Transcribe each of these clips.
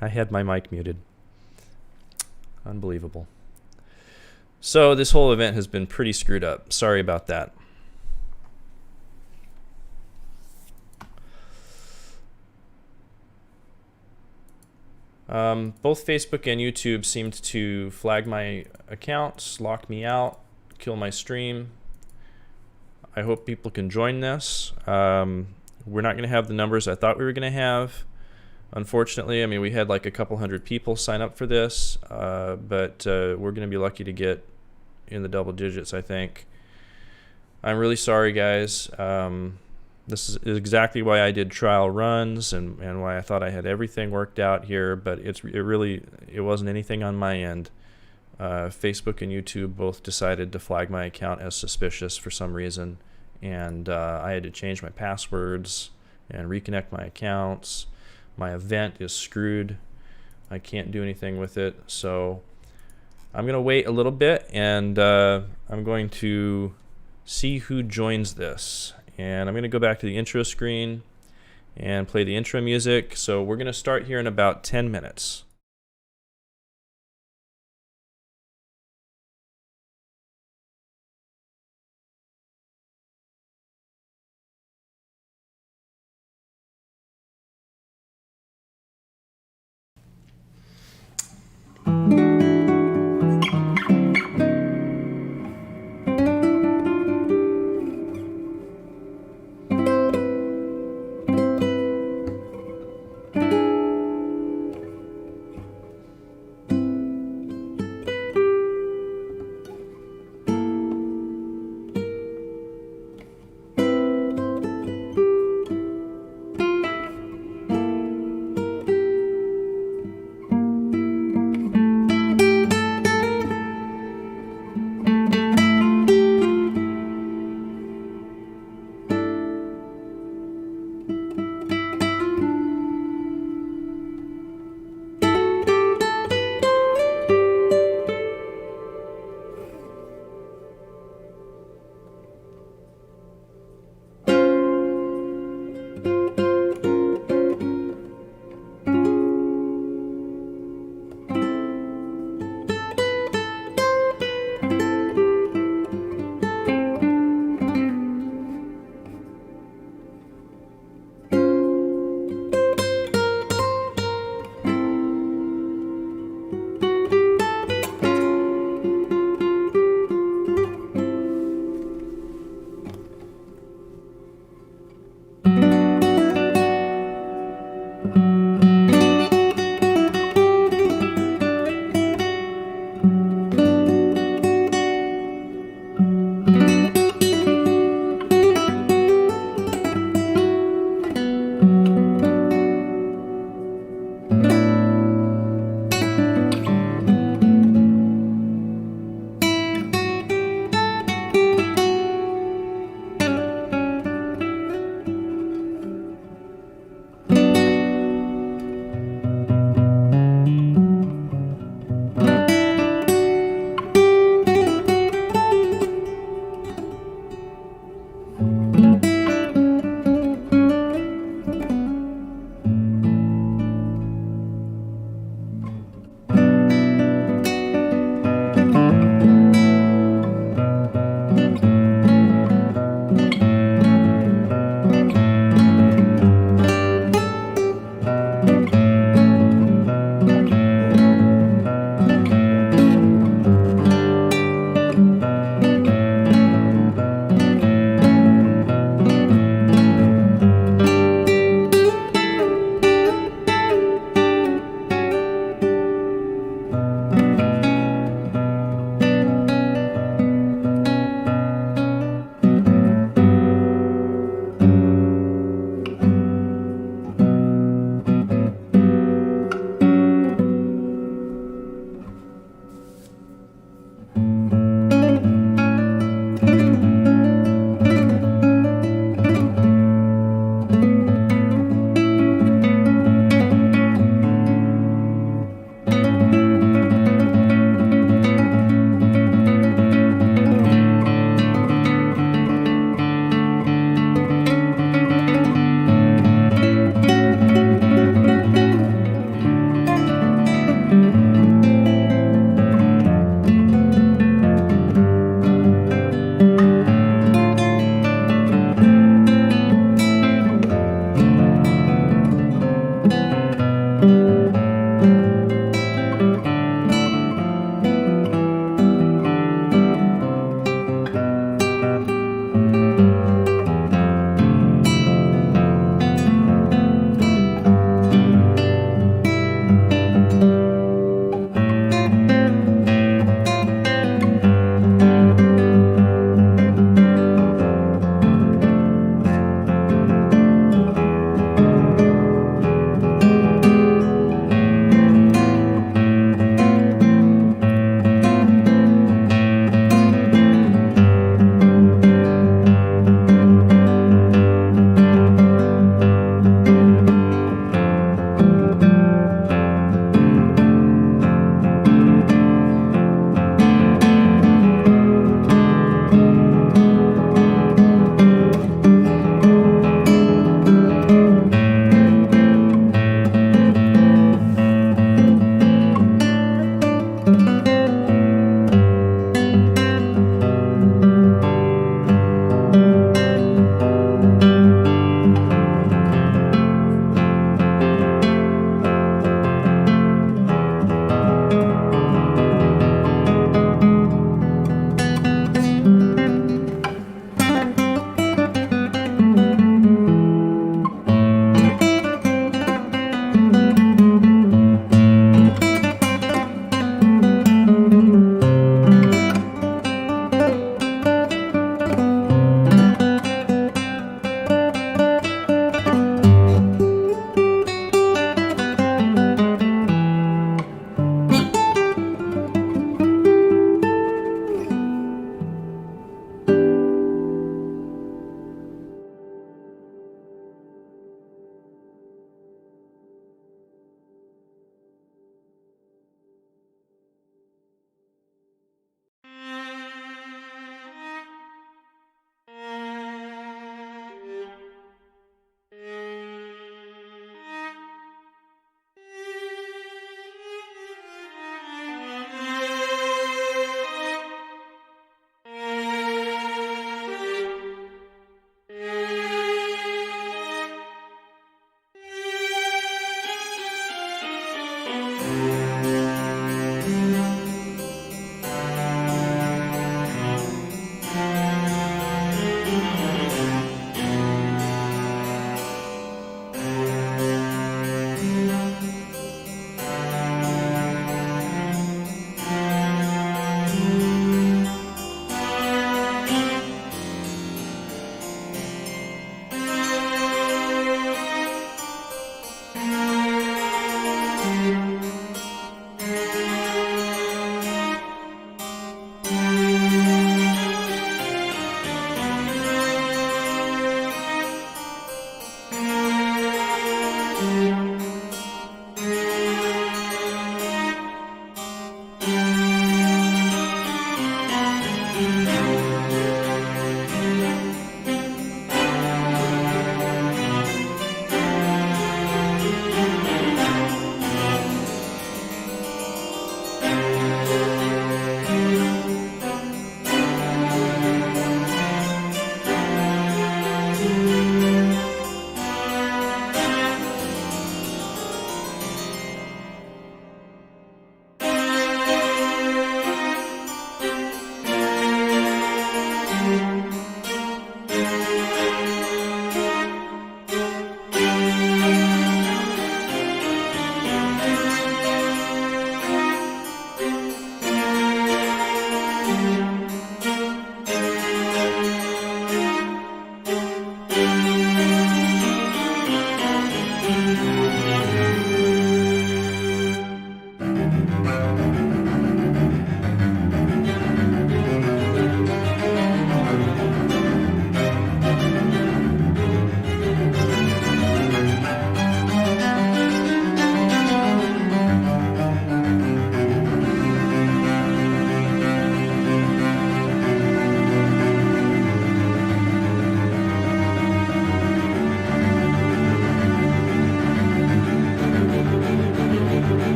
I had my mic muted. Unbelievable. So this whole event has been pretty screwed up. Sorry about that. Both Facebook and YouTube seemed to flag my accounts, lock me out, kill my stream. I hope people can join this. We're not going to have the numbers I thought we were going to have. Unfortunately, I mean, we had like a couple hundred people sign up for this, but we're going to be lucky to get in the double digits, I think. I'm really sorry, guys. This is exactly why I did trial runs and why I thought I had everything worked out here, but it wasn't anything on my end. Facebook and YouTube both decided to flag my account as suspicious for some reason, and I had to change my passwords and reconnect my accounts. My event is screwed. I can't do anything with it, so I'm going to wait a little bit, and I'm going to see who joins this. And I'm going to go back to the intro screen and play the intro music. So we're going to start here in about 10 minutes.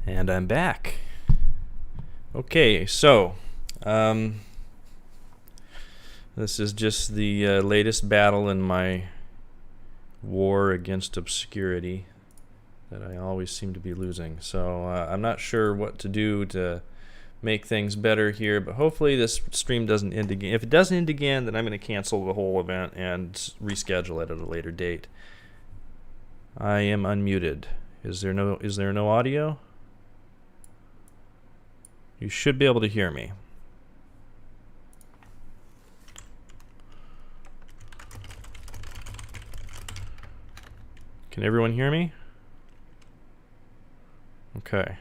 And I'm back. Okay, so this is just the latest battle in my war against obscurity that I always seem to be losing. So I'm not sure what to do to make things better here, but hopefully this stream doesn't end again. If it doesn't end again, then I'm going to cancel the whole event and reschedule it at a later date. I am unmuted. Is there no audio? You should be able to hear me. Can everyone hear me? Okay,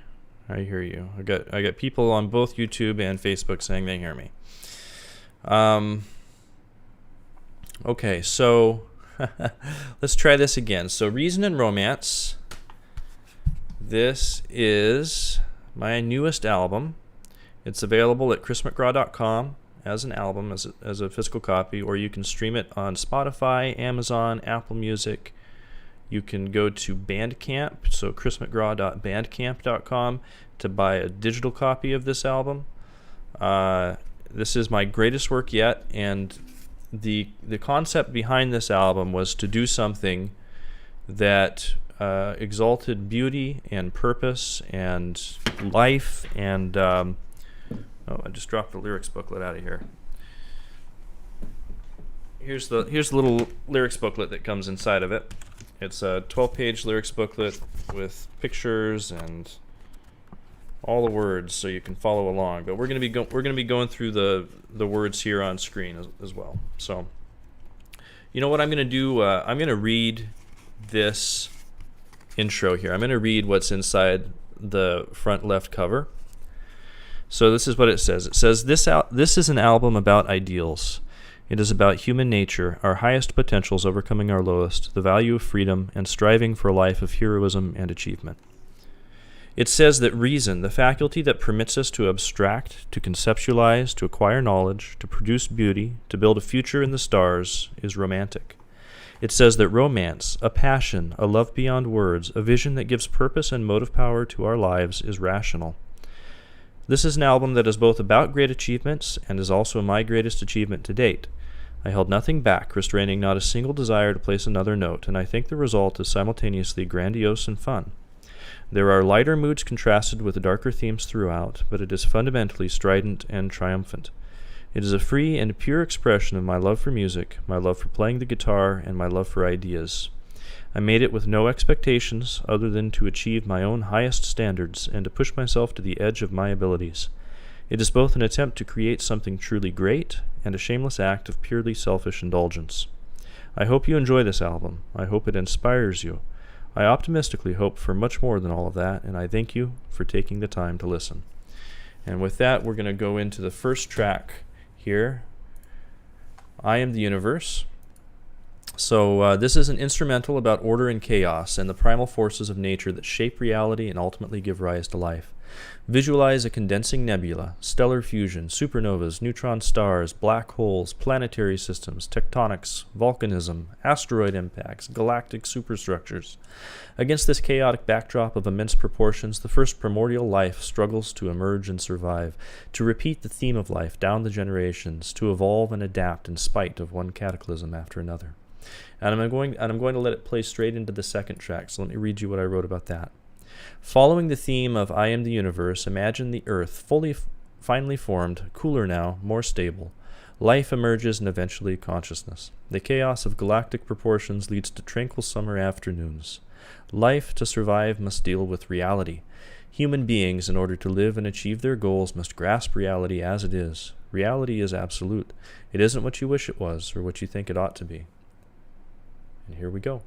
I hear you. I got people on both YouTube and Facebook saying they hear me. Okay, so let's try this again. So Reason and Romance. This is my newest album. It's available at chrismcgraw.com as an album, as a physical copy, or you can stream it on Spotify, Amazon, Apple Music. You can go to Bandcamp, so chrismcgraw.bandcamp.com, to buy a digital copy of this album. This is my greatest work yet, and the concept behind this album was to do something that exalted beauty and purpose and life and oh, I just dropped the lyrics booklet out of here. Here's the little lyrics booklet that comes inside of it. It's a 12-page lyrics booklet with pictures and all the words, so you can follow along. But we're going to be going through the words here on screen as well. So, you know what I'm going to do? I'm going to read this intro here. I'm going to read what's inside the front left cover. So this is what it says. It says, this is an album about ideals. It is about human nature, our highest potentials overcoming our lowest, the value of freedom, and striving for a life of heroism and achievement. It says that reason, the faculty that permits us to abstract, to conceptualize, to acquire knowledge, to produce beauty, to build a future in the stars, is romantic. It says that romance, a passion, a love beyond words, a vision that gives purpose and motive power to our lives, is rational. This is an album that is both about great achievements and is also my greatest achievement to date. I held nothing back, restraining not a single desire to place another note, and I think the result is simultaneously grandiose and fun. There are lighter moods contrasted with darker themes throughout, but it is fundamentally strident and triumphant. It is a free and pure expression of my love for music, my love for playing the guitar, and my love for ideas. I made it with no expectations other than to achieve my own highest standards and to push myself to the edge of my abilities. It is both an attempt to create something truly great and a shameless act of purely selfish indulgence. I hope you enjoy this album. I hope it inspires you. I optimistically hope for much more than all of that, and I thank you for taking the time to listen. And with that, we're going to go into the first track here, I Am the Universe. So this is an instrumental about order and chaos and the primal forces of nature that shape reality and ultimately give rise to life. Visualize a condensing nebula, stellar fusion, supernovas, neutron stars, black holes, planetary systems, tectonics, volcanism, asteroid impacts, galactic superstructures. Against this chaotic backdrop of immense proportions, the first primordial life struggles to emerge and survive, to repeat the theme of life down the generations, to evolve and adapt in spite of one cataclysm after another. And I'm going to let it play straight into the second track, so let me read you what I wrote about that. Following the theme of I Am the Universe, imagine the Earth finely formed, cooler now, more stable. Life emerges and eventually consciousness. The chaos of galactic proportions leads to tranquil summer afternoons. Life, to survive, must deal with reality. Human beings, in order to live and achieve their goals, must grasp reality as it is. Reality is absolute. It isn't what you wish it was or what you think it ought to be. And here we go.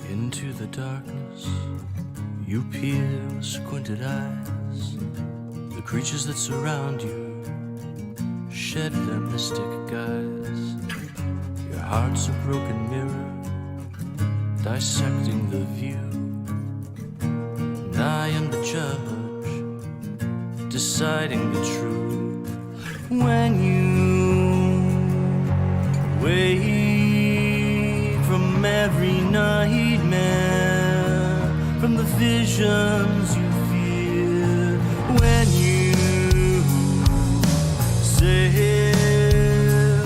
Into the darkness, you peer with squinted eyes. The creatures that surround you shed their mystic guise. Your heart's a broken mirror, dissecting the view. And I am the judge, deciding the truth. When you wake from every nightmare, from the visions you fear, when you sail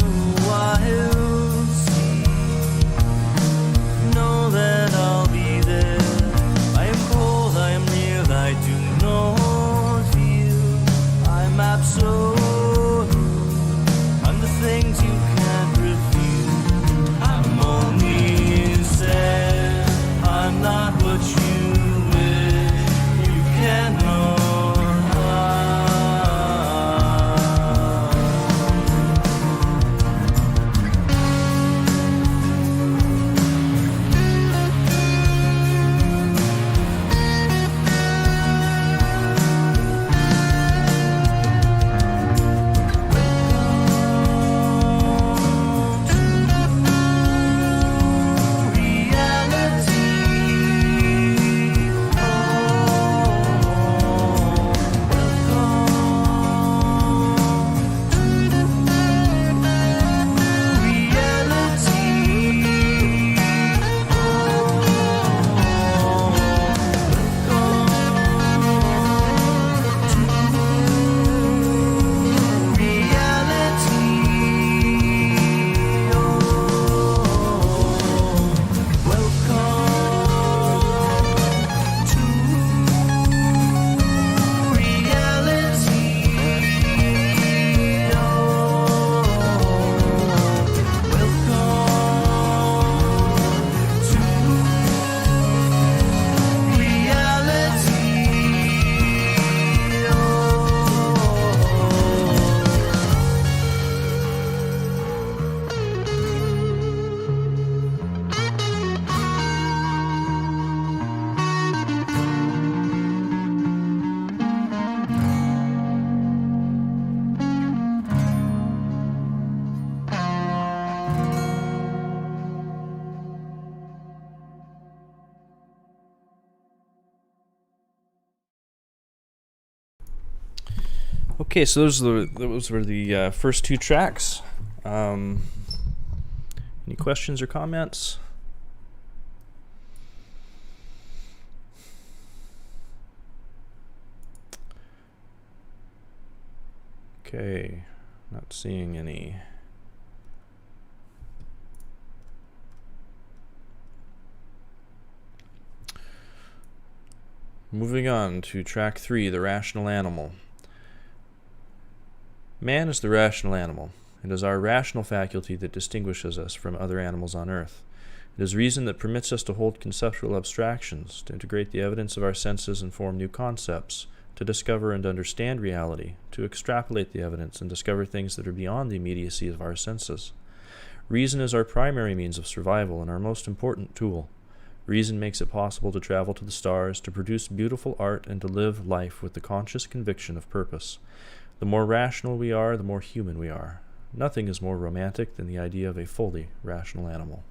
wild sea, know that I'll be there. I am cold, I am near, I do not feel. I'm absolute, I'm the things you can't refuse. I'm only sad, I'm not what you wish. You cannot Okay, so those were the first two tracks. Any questions or comments? Okay, not seeing any. Moving on to track 3, The Rational Animal. Man is the rational animal. It is our rational faculty that distinguishes us from other animals on earth. It is reason that permits us to hold conceptual abstractions, to integrate the evidence of our senses and form new concepts, to discover and understand reality, to extrapolate the evidence and discover things that are beyond the immediacy of our senses. Reason is our primary means of survival and our most important tool. Reason makes it possible to travel to the stars, to produce beautiful art, and to live life with the conscious conviction of purpose. The more rational we are, the more human we are. Nothing is more romantic than the idea of a fully rational animal.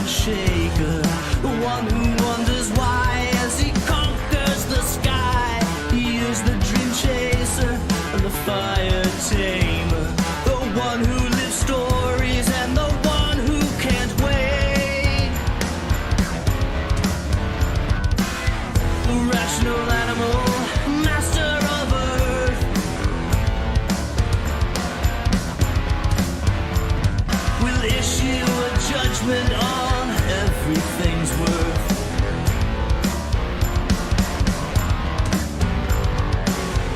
Shaker, the one who wonders why as he conquers the sky. He is the dream chaser and the fire tamer, the one who lives stories and the one who can't wait. The rational animal, master of earth, will judgment on everything's worth.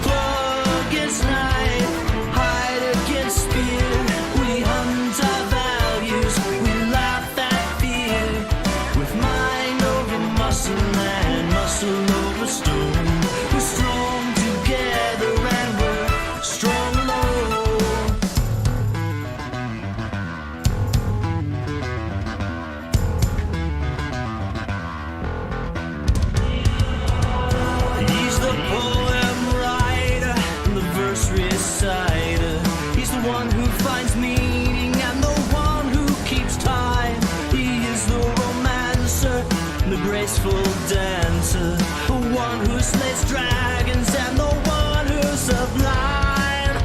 Plug against night, hide against spear. We hunt our values, we laugh at fear. With mind over muscle and muscle over stone. We're strong together and we're strong alone. He's the poem writer and the verse reciter. He's the one who finds meaning and the one who keeps time. He is the romancer and the graceful dancer, the one who slays dragons and the one who's sublime.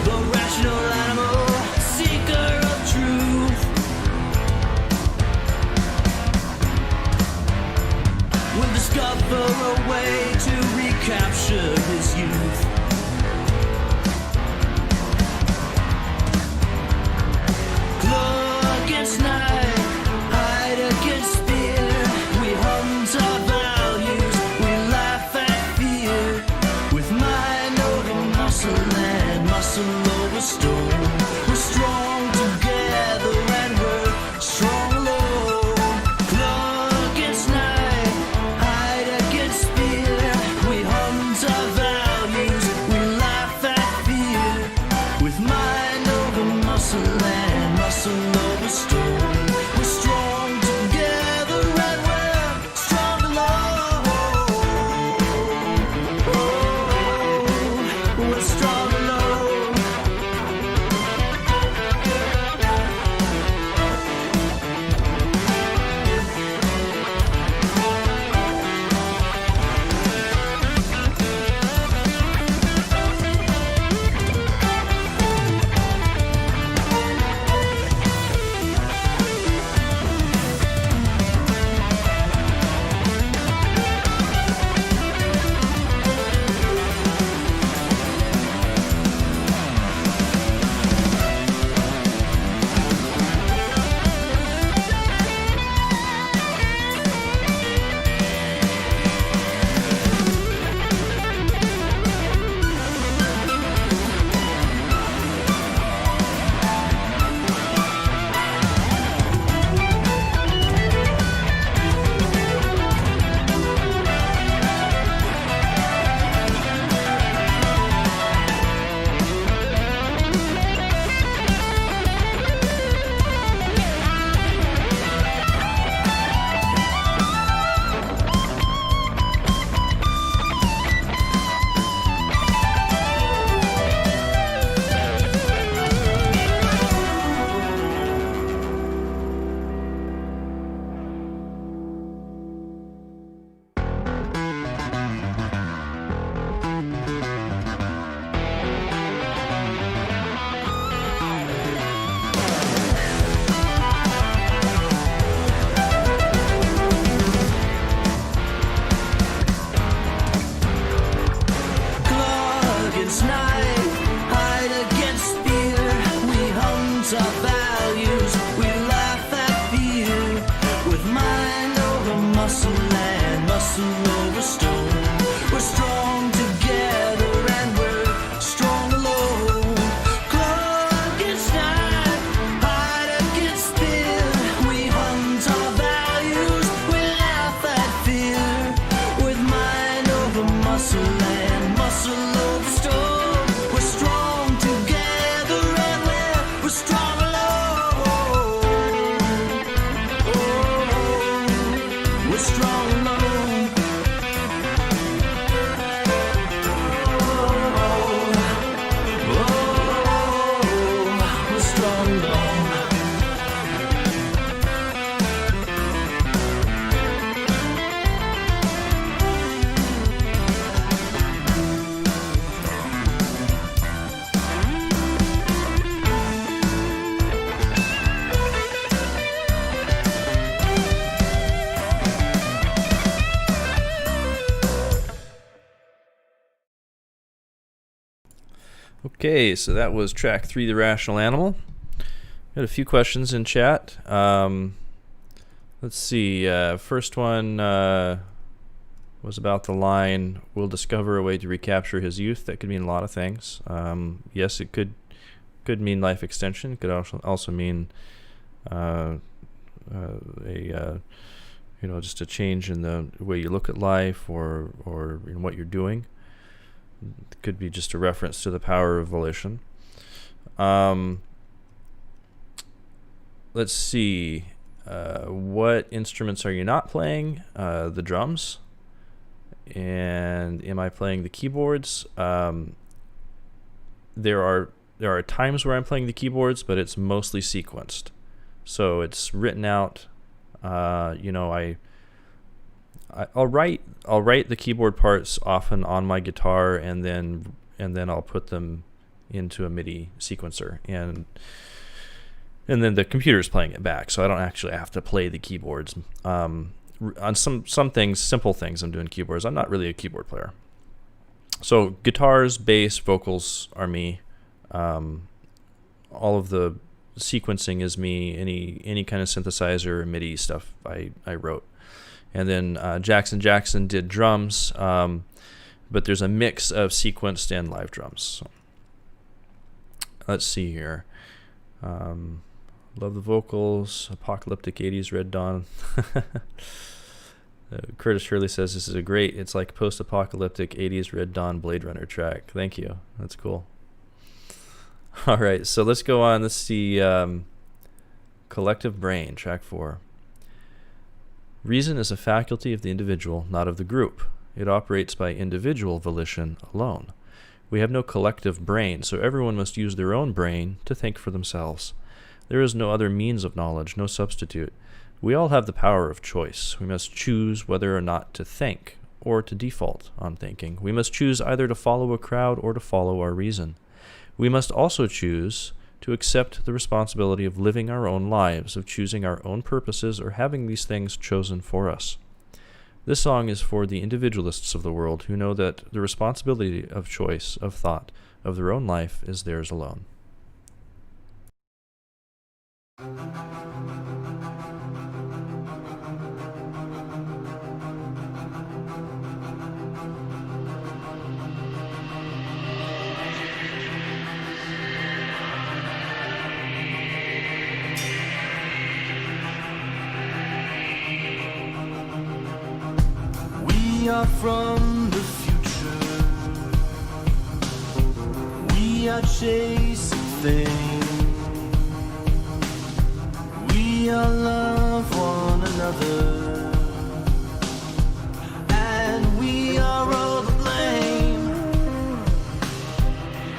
The rational animal, seeker of truth, will discover a way to recapture his youth. Claw against night, hide against spear. We hunt our values, we laugh at fear. With mind over muscle and muscle over stone. We're strong together and we're strong alone. Claw against night, hide against spear. We hunt our values, we laugh at fear. With mind over muscle and muscle over stone. We're strong together and we're strong alone. We're strong alone. Okay, so that was track 3, The Rational Animal. Got a few questions in chat. Let's see. First one was about the line, "We'll discover a way to recapture his youth." That could mean a lot of things. Yes, it could mean life extension. It could also mean just a change in the way you look at life or in what you're doing. It could be just a reference to the power of volition. Let's see. What instruments are you not playing? The drums. And am I playing the keyboards? There are times where I'm playing the keyboards, but it's mostly sequenced. So it's written out. I'll write the keyboard parts often on my guitar, and then I'll put them into a MIDI sequencer, and then the computer's playing it back, so I don't actually have to play the keyboards. On some things, simple things, I'm doing keyboards. I'm not really a keyboard player. So guitars, bass, vocals are me. All of the sequencing is me. Any kind of synthesizer or MIDI stuff I wrote. And then Jackson did drums, but there's a mix of sequenced and live drums. So let's see here. Love the vocals. Apocalyptic 80s Red Dawn. Curtis Hurley says this is it's like post-apocalyptic 80s Red Dawn Blade Runner track. Thank you. That's cool. All right, so let's go on. Let's see. Collective Brain, track 4. Reason is a faculty of the individual, not of the group. It operates by individual volition alone. We have no collective brain, so everyone must use their own brain to think for themselves. There is no other means of knowledge, no substitute. We all have the power of choice. We must choose whether or not to think, or to default on thinking. We must choose either to follow a crowd or to follow our reason. We must also choose to accept the responsibility of living our own lives, of choosing our own purposes, or having these things chosen for us. This song is for the individualists of the world who know that the responsibility of choice, of thought, of their own life is theirs alone. We are from the future. We are chasing fame. We all love one another, and we are all to blame.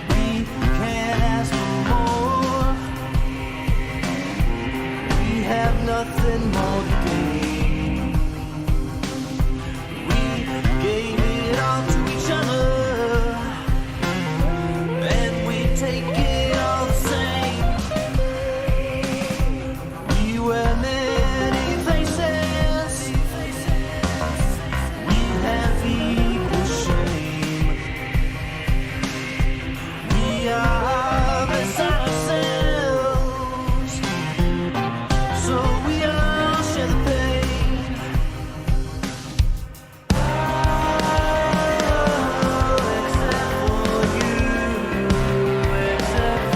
We can't ask for more. We have nothing more to gain. Gave it all to each other, and we take it all the same. We wear many faces, we have equal shame. We are beside ourselves, so we all share the pain. Except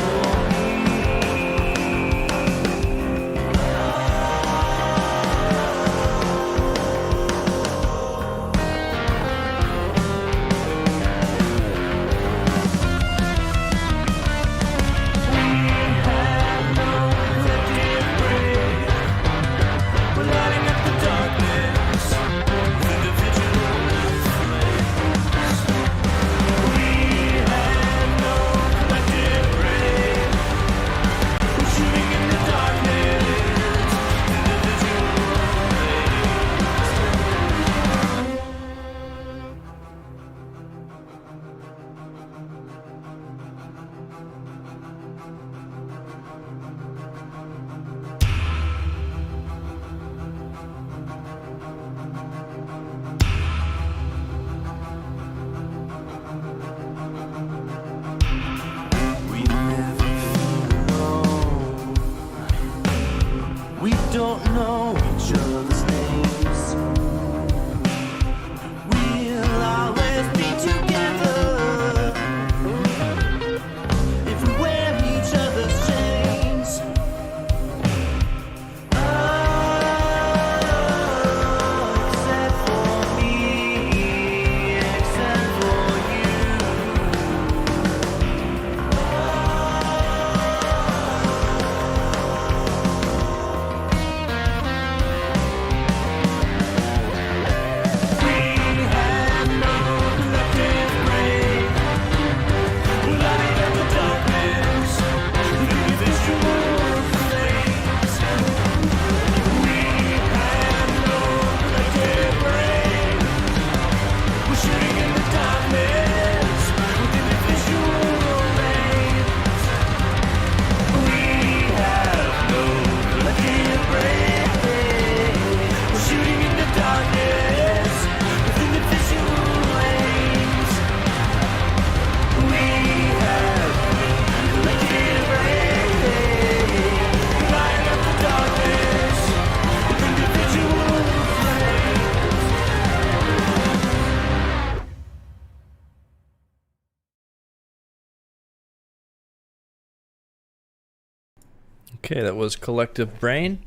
Okay, that was Collective Brain.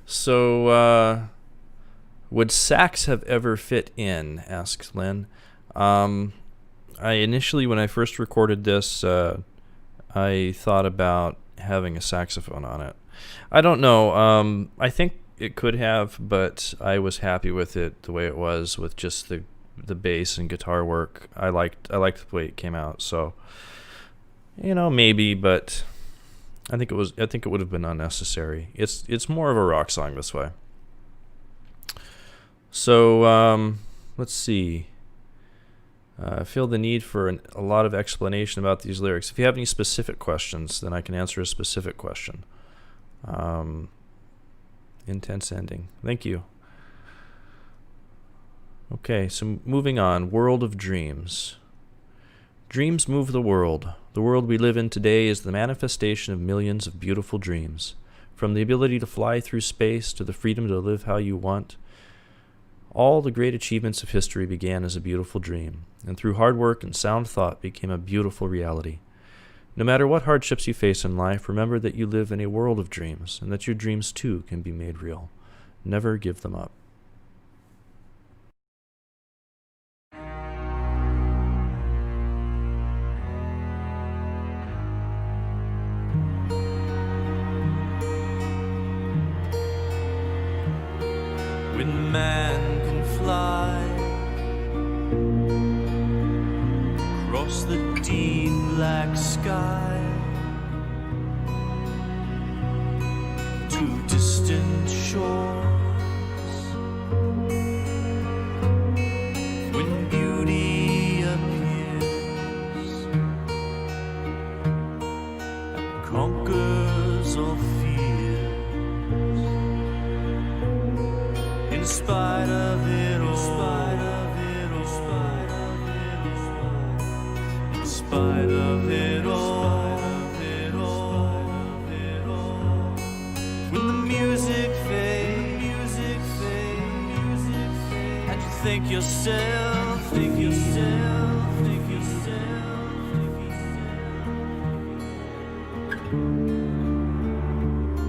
So, would sax have ever fit in? Asks Lynn. I initially, when I first recorded this, I thought about having a saxophone on it. I don't know. I think it could have, but I was happy with it the way it was, with just the bass and guitar work. I liked the way it came out. So, maybe, but I think it would have been unnecessary. It's more of a rock song this way. So, let's see. I feel the need for a lot of explanation about these lyrics. If you have any specific questions, then I can answer a specific question. Intense ending. Thank you. Okay, so moving on. World of Dreams. Dreams move the world. The world we live in today is the manifestation of millions of beautiful dreams. From the ability to fly through space to the freedom to live how you want. All the great achievements of history began as a beautiful dream, and through hard work and sound thought became a beautiful reality. No matter what hardships you face in life, remember that you live in a world of dreams, and that your dreams too can be made real. Never give them up. When man can fly across the deep black sky to distant shores, when beauty appears and conquers all fears. In spite of it all, in spite of it all, in spite of it all, when the music fades, and you think yourself,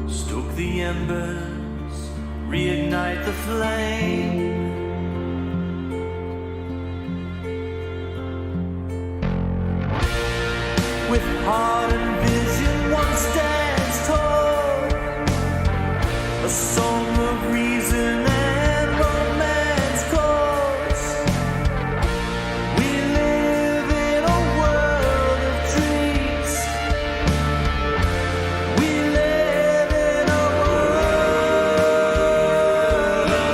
stoke the embers, reignite the flame. With heart and vision, one stands tall, a song of reason and romance calls. We live in a world of dreams. We live in a world of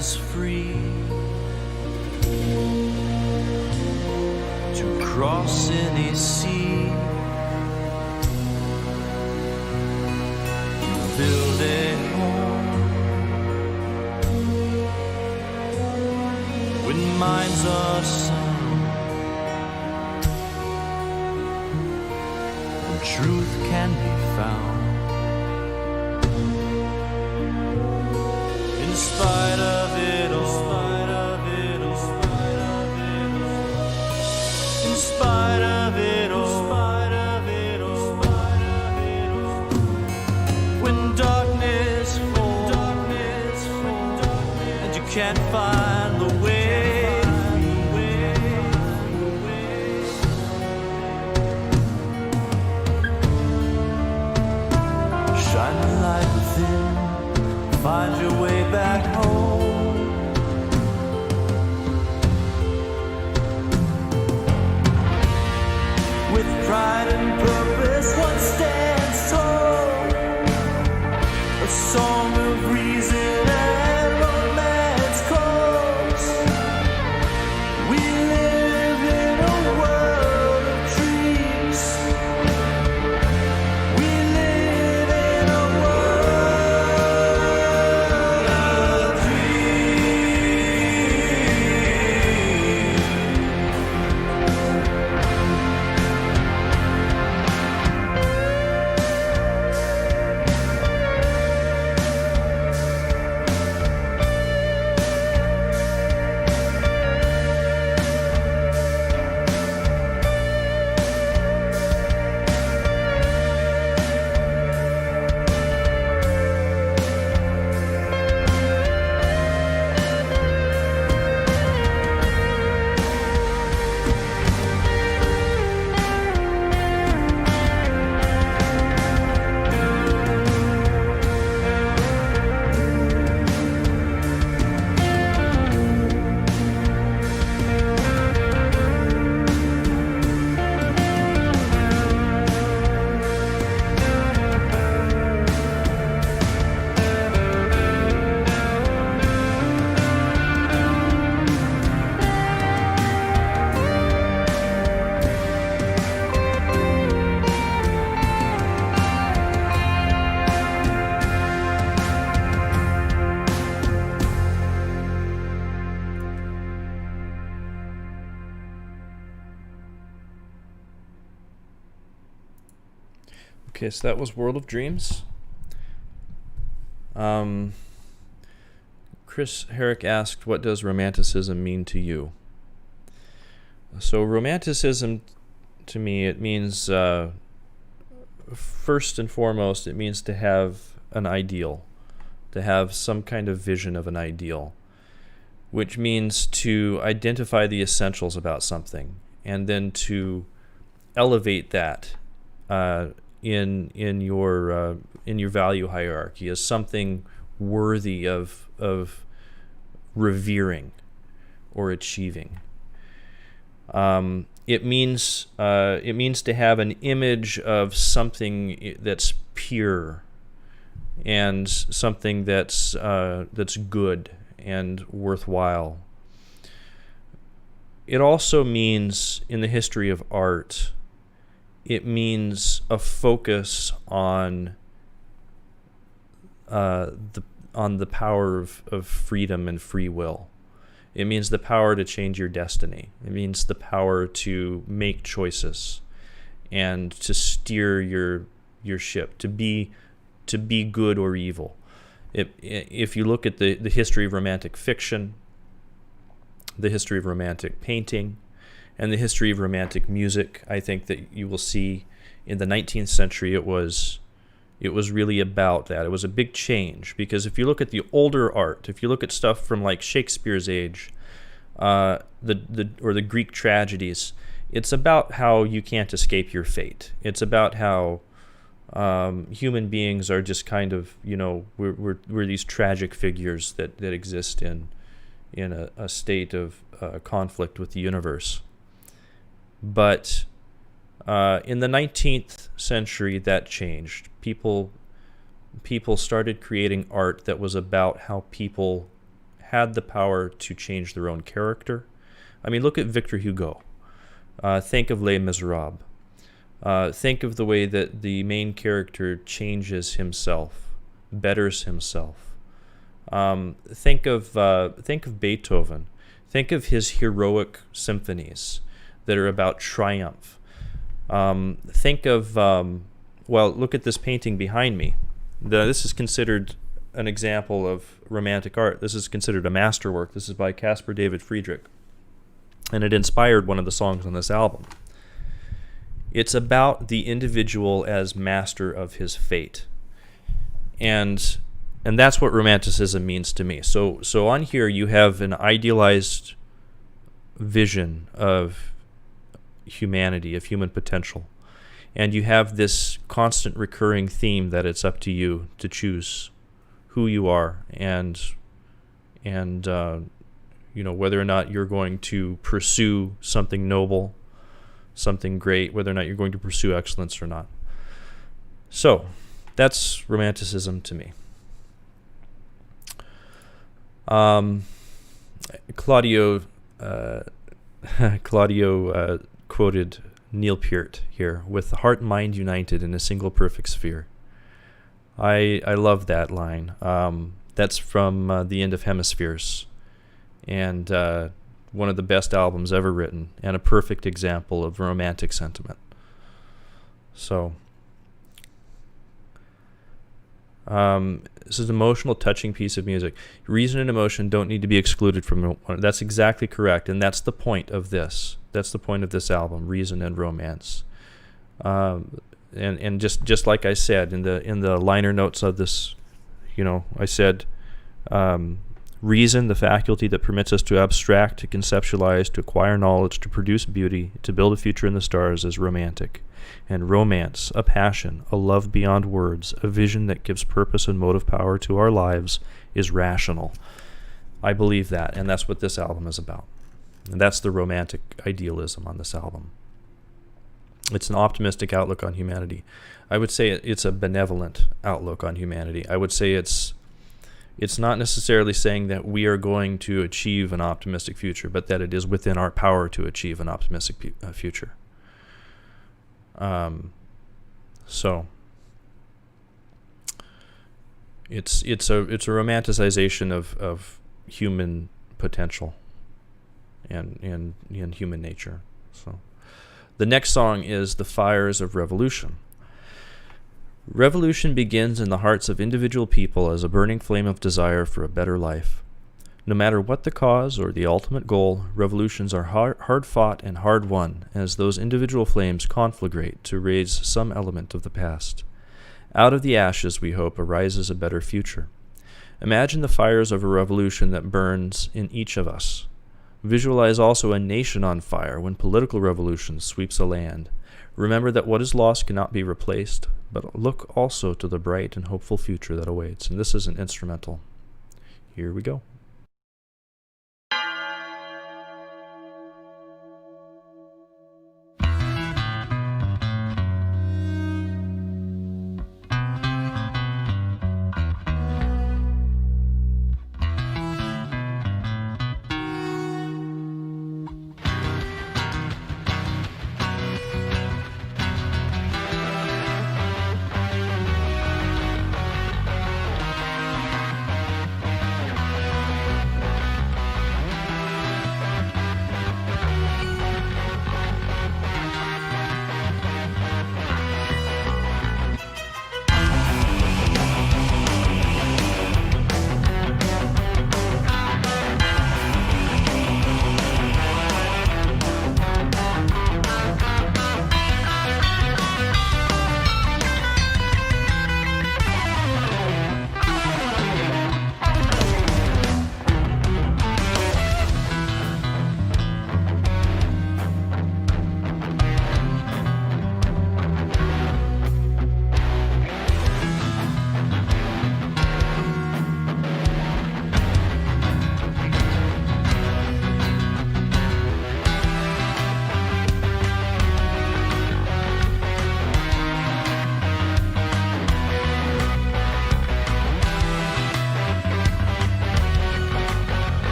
is free to cross any sea, to build a home. When minds are sound, when truth can be found. In spite of it all, in spite of it pride and purpose, what stands tall? A song of reason and romance calls. We live in a world of dreams. We live in a world of Okay, so that was World of Dreams. Chris Herrick asked, what does romanticism mean to you? So romanticism, to me, it means, first and foremost, it means to have an ideal, to have some kind of vision of an ideal, which means to identify the essentials about something and then to elevate that in your value hierarchy as something worthy of revering or achieving. It means to have an image of something that's pure and something that's good and worthwhile. It also means, in the history of art, it means a focus on the power of freedom and free will. It means the power to change your destiny. It means the power to make choices and to steer your ship, to be good or evil. If you look at the history of romantic fiction, the history of romantic painting, and the history of romantic music, I think that you will see in the 19th century it was really about that. It was a big change, because if you look at the older art, if you look at stuff from like Shakespeare's age, or the Greek tragedies, it's about how you can't escape your fate. It's about how human beings are just kind of, we're these tragic figures that exist in a state of conflict with the universe. But in the 19th century, that changed. People started creating art that was about how people had the power to change their own character. I mean, look at Victor Hugo. Think of Les Miserables. Think of the way that the main character changes himself, betters himself. Think of Beethoven. Think of his heroic symphonies that are about triumph. Think of, look at this painting behind me. This is considered an example of romantic art. This is considered a masterwork. This is by Caspar David Friedrich, and it inspired one of the songs on this album. It's about the individual as master of his fate. And that's what romanticism means to me. So on here you have an idealized vision of humanity, of human potential. And you have this constant recurring theme that it's up to you to choose who you are and whether or not you're going to pursue something noble, something great, whether or not you're going to pursue excellence or not. So, that's romanticism to me. Claudio quoted Neil Peart here, with the heart and mind united in a single perfect sphere. I love that line. That's from The End of Hemispheres, and one of the best albums ever written, and a perfect example of romantic sentiment. So, this is an emotional, touching piece of music. Reason and emotion don't need to be excluded from it. That's exactly correct, and that's the point of this. That's the point of this album: reason and romance. And just like I said in the liner notes of this, I said, reason, the faculty that permits us to abstract, to conceptualize, to acquire knowledge, to produce beauty, to build a future in the stars, is romantic. And romance, a passion, a love beyond words, a vision that gives purpose and motive power to our lives, is rational. I believe that, and that's what this album is about. And that's the romantic idealism on this album. It's an optimistic outlook on humanity. I would say it's a benevolent outlook on humanity. I would say it's not necessarily saying that we are going to achieve an optimistic future, but that it is within our power to achieve an optimistic future. So it's a romanticization of human potential and human nature. So the next song is The Fires of Revolution. Revolution begins in the hearts of individual people as a burning flame of desire for a better life. No matter what the cause or the ultimate goal, revolutions are hard fought and hard won as those individual flames conflagrate to raise some element of the past. Out of the ashes, we hope, arises a better future. Imagine the fires of a revolution that burns in each of us. Visualize also a nation on fire when political revolution sweeps a land. Remember that what is lost cannot be replaced, but look also to the bright and hopeful future that awaits. And this is an instrumental. Here we go.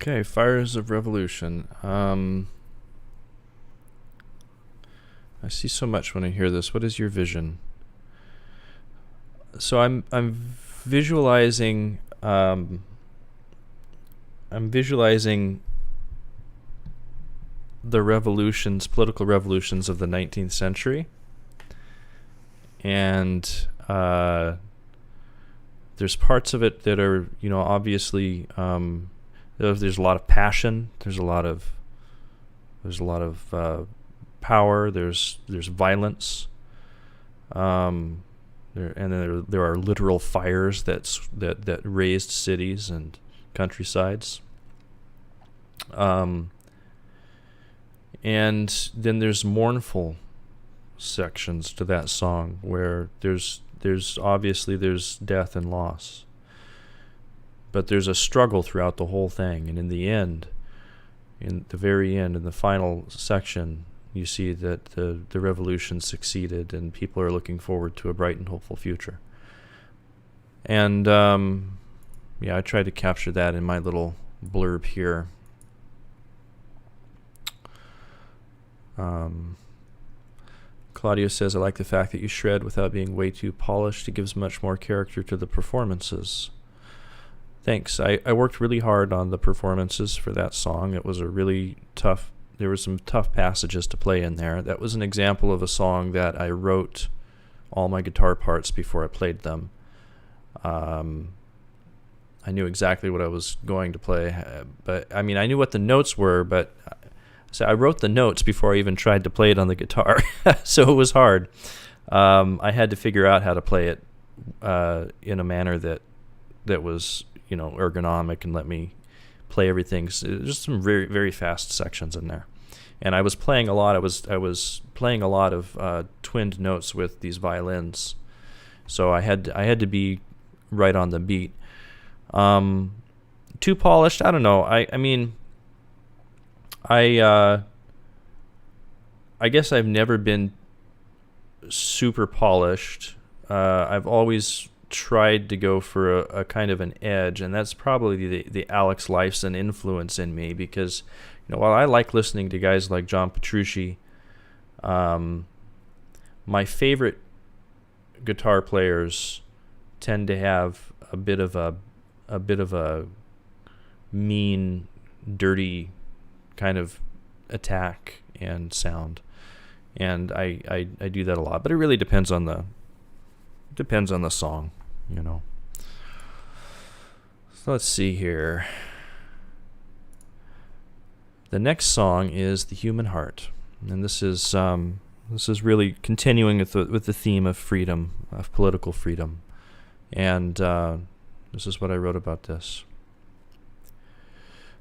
Okay, Fires of Revolution. I see so much when I hear this. What is your vision? So I'm visualizing the revolutions, political revolutions of the 19th century, and there's parts of it that are, obviously, there's a lot of passion. There's a lot of power. There's violence. There are literal fires that razed cities and countrysides. And then there's mournful sections to that song where there's obviously death and loss, but there's a struggle throughout the whole thing. And in the end, in the very end, in the final section, you see that the revolution succeeded and people are looking forward to a bright and hopeful future. And I tried to capture that in my little blurb here. Claudio says, I like the fact that you shred without being way too polished. It gives much more character to the performances. Thanks. I worked really hard on the performances for that song. It was a really tough, there were some tough passages to play in there. That was an example of a song that I wrote all my guitar parts before I played them. I knew exactly what I was going to play, but I knew what the notes were, but so I wrote the notes before I even tried to play it on the guitar. So it was hard. I had to figure out how to play it in a manner that was, ergonomic and let me play everything. So just some very, very fast sections in there. And I was playing a lot. I was playing a lot of twinned notes with these violins. So I had to be right on the beat. Too polished? I don't know. I guess I've never been super polished. I've always tried to go for a kind of an edge, and that's probably the Alex Lifeson influence in me, because while I like listening to guys like John Petrucci, my favorite guitar players tend to have a bit of a mean, dirty kind of attack and sound, and I do that a lot, but it really depends on the song, So let's see here. The next song is The Human Heart, and this is really continuing with the theme of freedom, of political freedom, and this is what I wrote about this.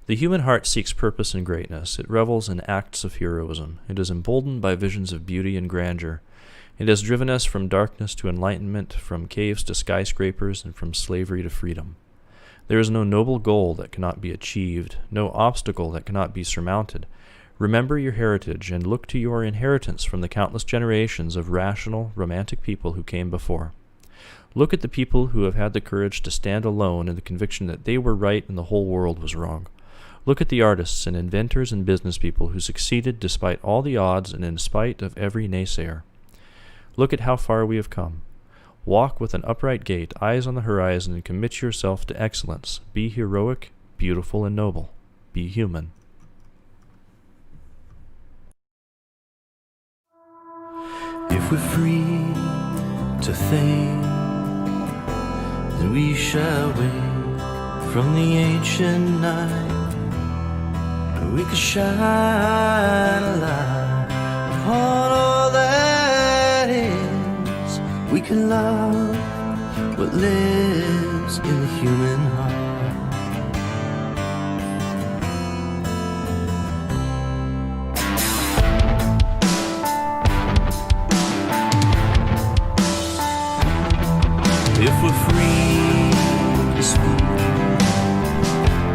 The human heart seeks purpose and greatness. It revels in acts of heroism. It is emboldened by visions of beauty and grandeur. It has driven us from darkness to enlightenment, from caves to skyscrapers, and from slavery to freedom. There is no noble goal that cannot be achieved, no obstacle that cannot be surmounted. Remember your heritage and look to your inheritance from the countless generations of rational, romantic people who came before. Look at the people who have had the courage to stand alone in the conviction that they were right and the whole world was wrong. Look at the artists and inventors and business people who succeeded despite all the odds and in spite of every naysayer. Look at how far we have come. Walk with an upright gait, eyes on the horizon, and commit yourself to excellence. Be heroic, beautiful, and noble. Be human. If we're free to think, then we shall wake from the ancient night. We can shine a light upon all that is. We can love what lives in the human heart. If we're free to speak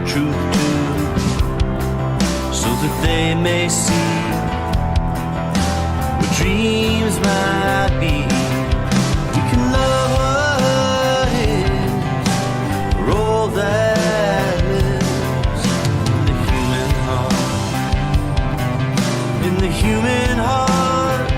truth to, so that they may see what dreams might be. We can love what is for all that lives. human heart.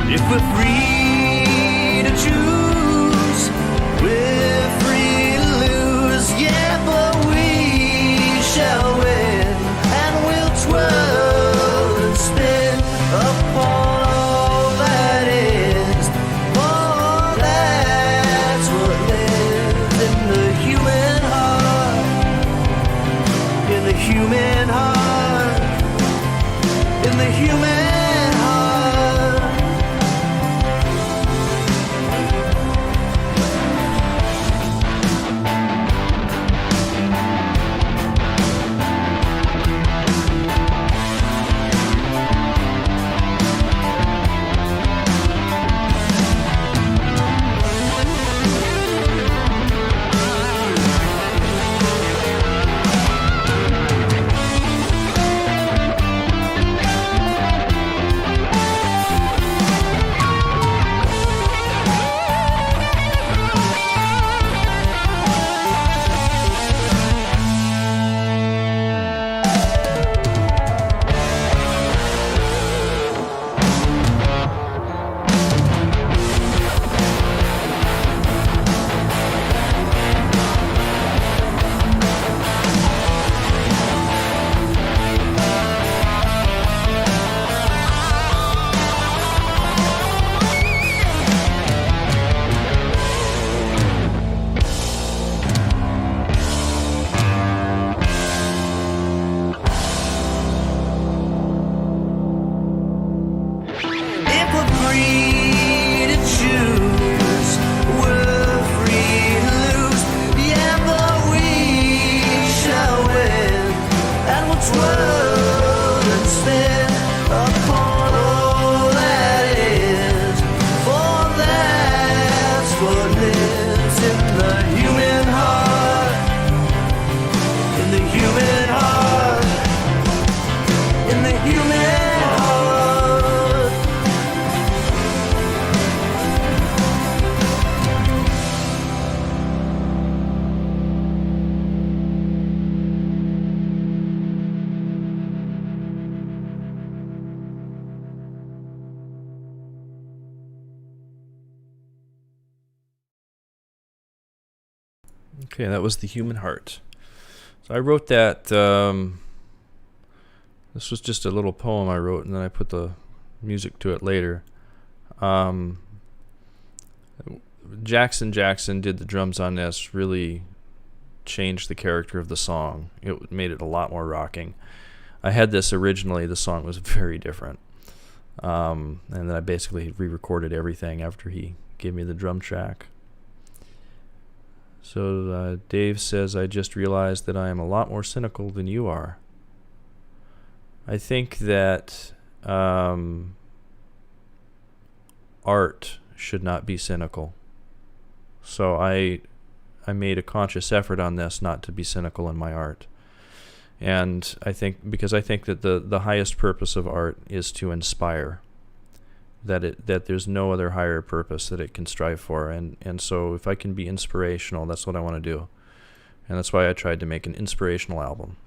If we're free to choose, we're free to lose, yeah, but we shall win, and we'll twirl and spin upon all that is, for that's what lives in the human heart, in the human heart, in the human heart. If we're free to choose, we're free to lose, yeah, but we shall win, and we'll twirl and spin upon all that is, for that's what lives in the human heart, in the human heart, in the human heart. Okay, that was The Human Heart. So I wrote that. This was just a little poem I wrote, and then I put the music to it later. Jackson did the drums on this, really changed the character of the song. It made it a lot more rocking. I had this originally, the song was very different. And then I basically re-recorded everything after he gave me the drum track. So Dave says, I just realized that I am a lot more cynical than you are. I think that art should not be cynical. So I made a conscious effort on this not to be cynical in my art. And I think that the highest purpose of art is to inspire. That there's no other higher purpose that it can strive for, and so if I can be inspirational, that's what I want to do, and that's why I tried to make an inspirational album.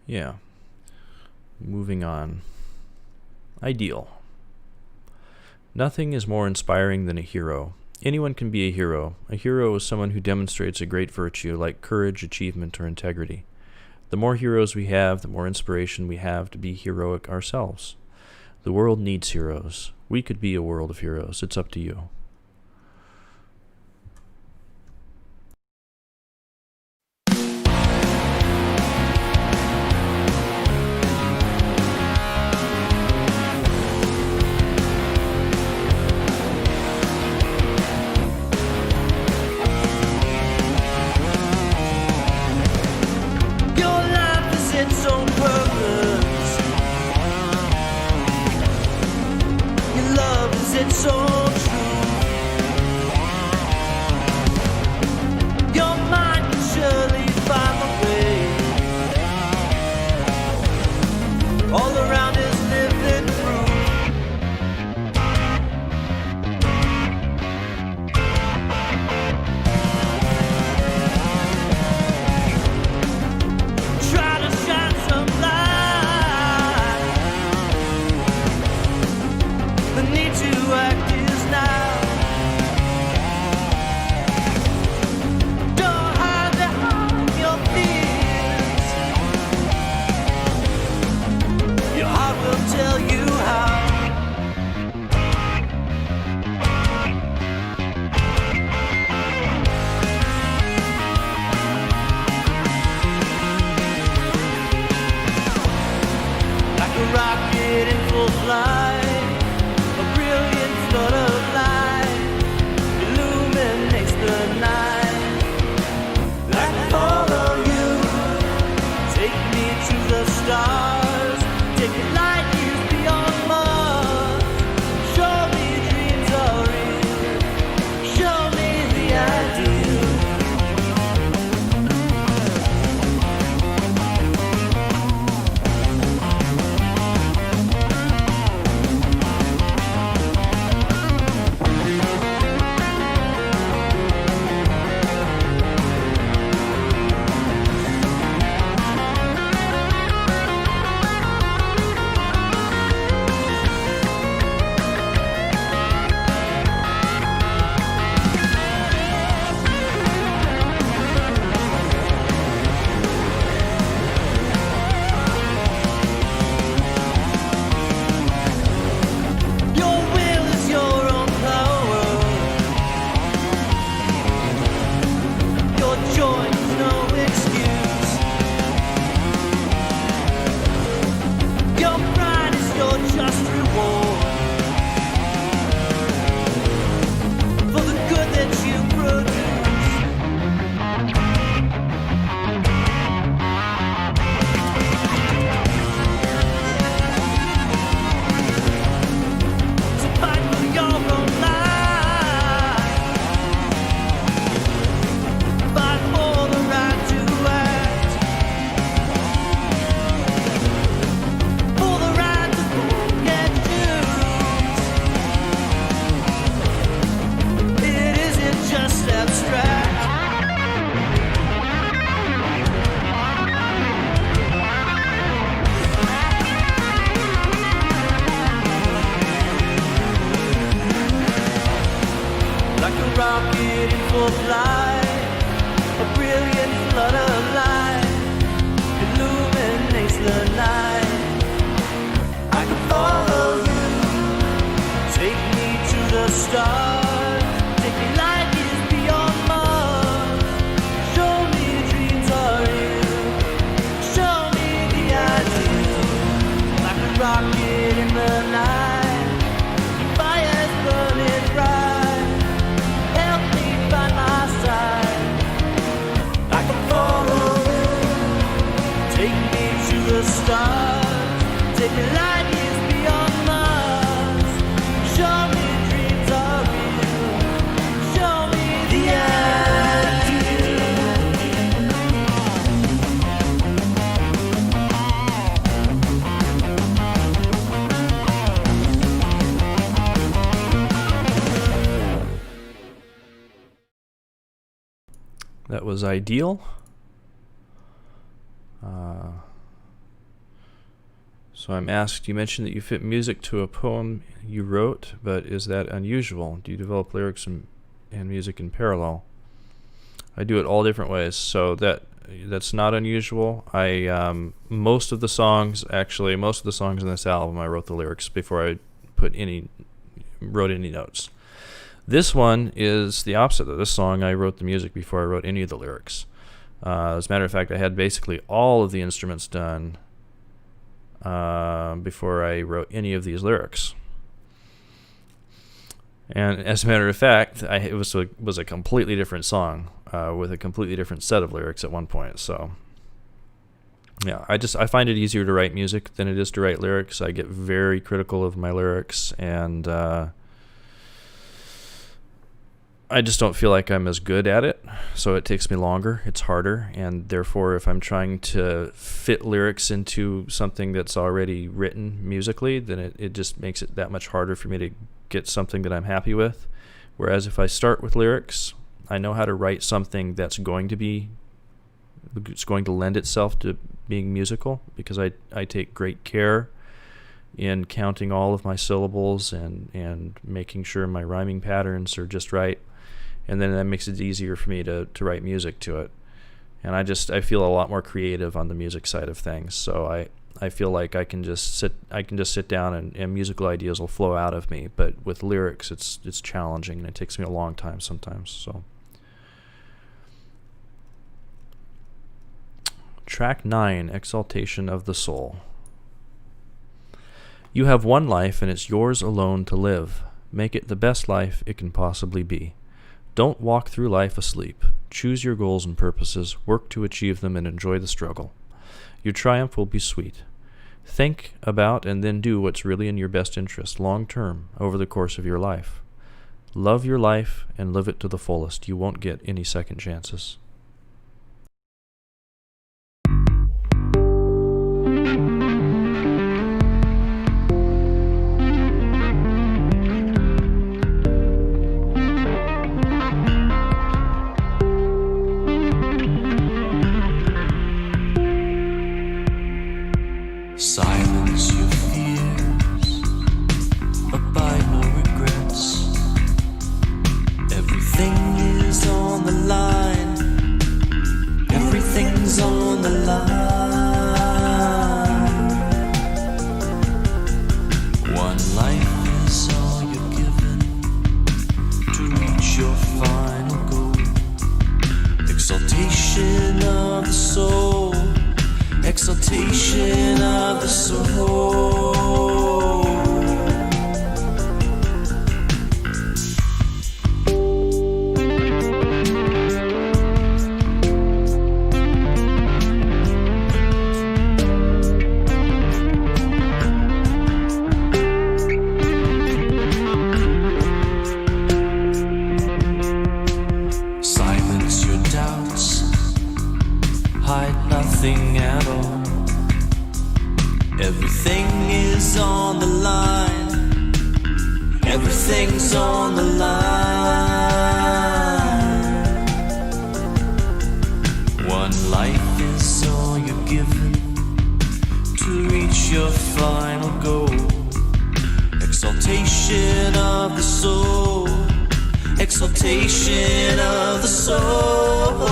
Yeah, moving on. Ideal. Nothing is more inspiring than a hero. Anyone can be a hero. A hero is someone who demonstrates a great virtue like courage, achievement, or integrity. The more heroes we have, the more inspiration we have to be heroic ourselves. The world needs heroes. We could be a world of heroes. It's up to you. it's so true. Your mind can surely find the way. All around is living through. Try to shine some light. The need to act is now. Don't hide behind your fears. Your heart will tell you how. Like a rocket in full flight, a brilliant flood of light illuminates the night. I follow you, take me to the stars, take me light years beyond Mars. Show me dreams are real, show me the ideal. Your will is your own power. Your joy is no excuse. Your pride is your just reward for the good that you produce. So fight for your own life. Fight for the right to act. For the right to get used. It isn't just abstract. Like a rocket in full flight, a brilliant flood of light illuminates the night. I can follow you, take me to the stars, take me light years beyond Mars. Show me dreams are real, show me the ideal. Like a rocket in the night, fire's burning bright. Help me find my side. I can follow you, take me to the stars, take me light years beyond Mars. Show me dreams are real, show me the ideal. That was Ideal. So I'm asked, you mentioned that you fit music to a poem you wrote, but is that unusual? Do you develop lyrics and music in parallel? I do it all different ways, so that's not unusual. Most of the songs in this album, I wrote the lyrics before I wrote any notes. This one is the opposite of this song. I wrote the music before I wrote any of the lyrics. As a matter of fact, I had basically all of the instruments done before I wrote any of these lyrics. And as a matter of fact, it was a completely different song with a completely different set of lyrics at one point. So yeah, I find it easier to write music than it is to write lyrics. I get very critical of my lyrics, and I just don't feel like I'm as good at it, so it takes me longer, it's harder, and therefore if I'm trying to fit lyrics into something that's already written musically, then it just makes it that much harder for me to get something that I'm happy with. Whereas if I start with lyrics, I know how to write something it's going to lend itself to being musical, because I take great care in counting all of my syllables and making sure my rhyming patterns are just right. And then that makes it easier for me to write music to it. And I feel a lot more creative on the music side of things. So I feel like I can just sit down and musical ideas will flow out of me. But with lyrics, it's challenging, and it takes me a long time sometimes. So track 9, Exaltation of the Soul. You have one life, and it's yours alone to live. Make it the best life it can possibly be. Don't walk through life asleep. Choose your goals and purposes, work to achieve them, and enjoy the struggle. Your triumph will be sweet. Think about and then do what's really in your best interest, long term, over the course of your life. Love your life and live it to the fullest. You won't get any second chances. Silence your fears, abide no regrets. Everything is on the line. Everything's on the line. One life is all you're given to reach your final goal. Exaltation of the soul. Exaltation of the soul. Silence your doubts, hide nothing at all. Everything is on the line. Everything's on the line. One life is all you're given to reach your final goal. Exaltation of the soul. Exaltation of the soul.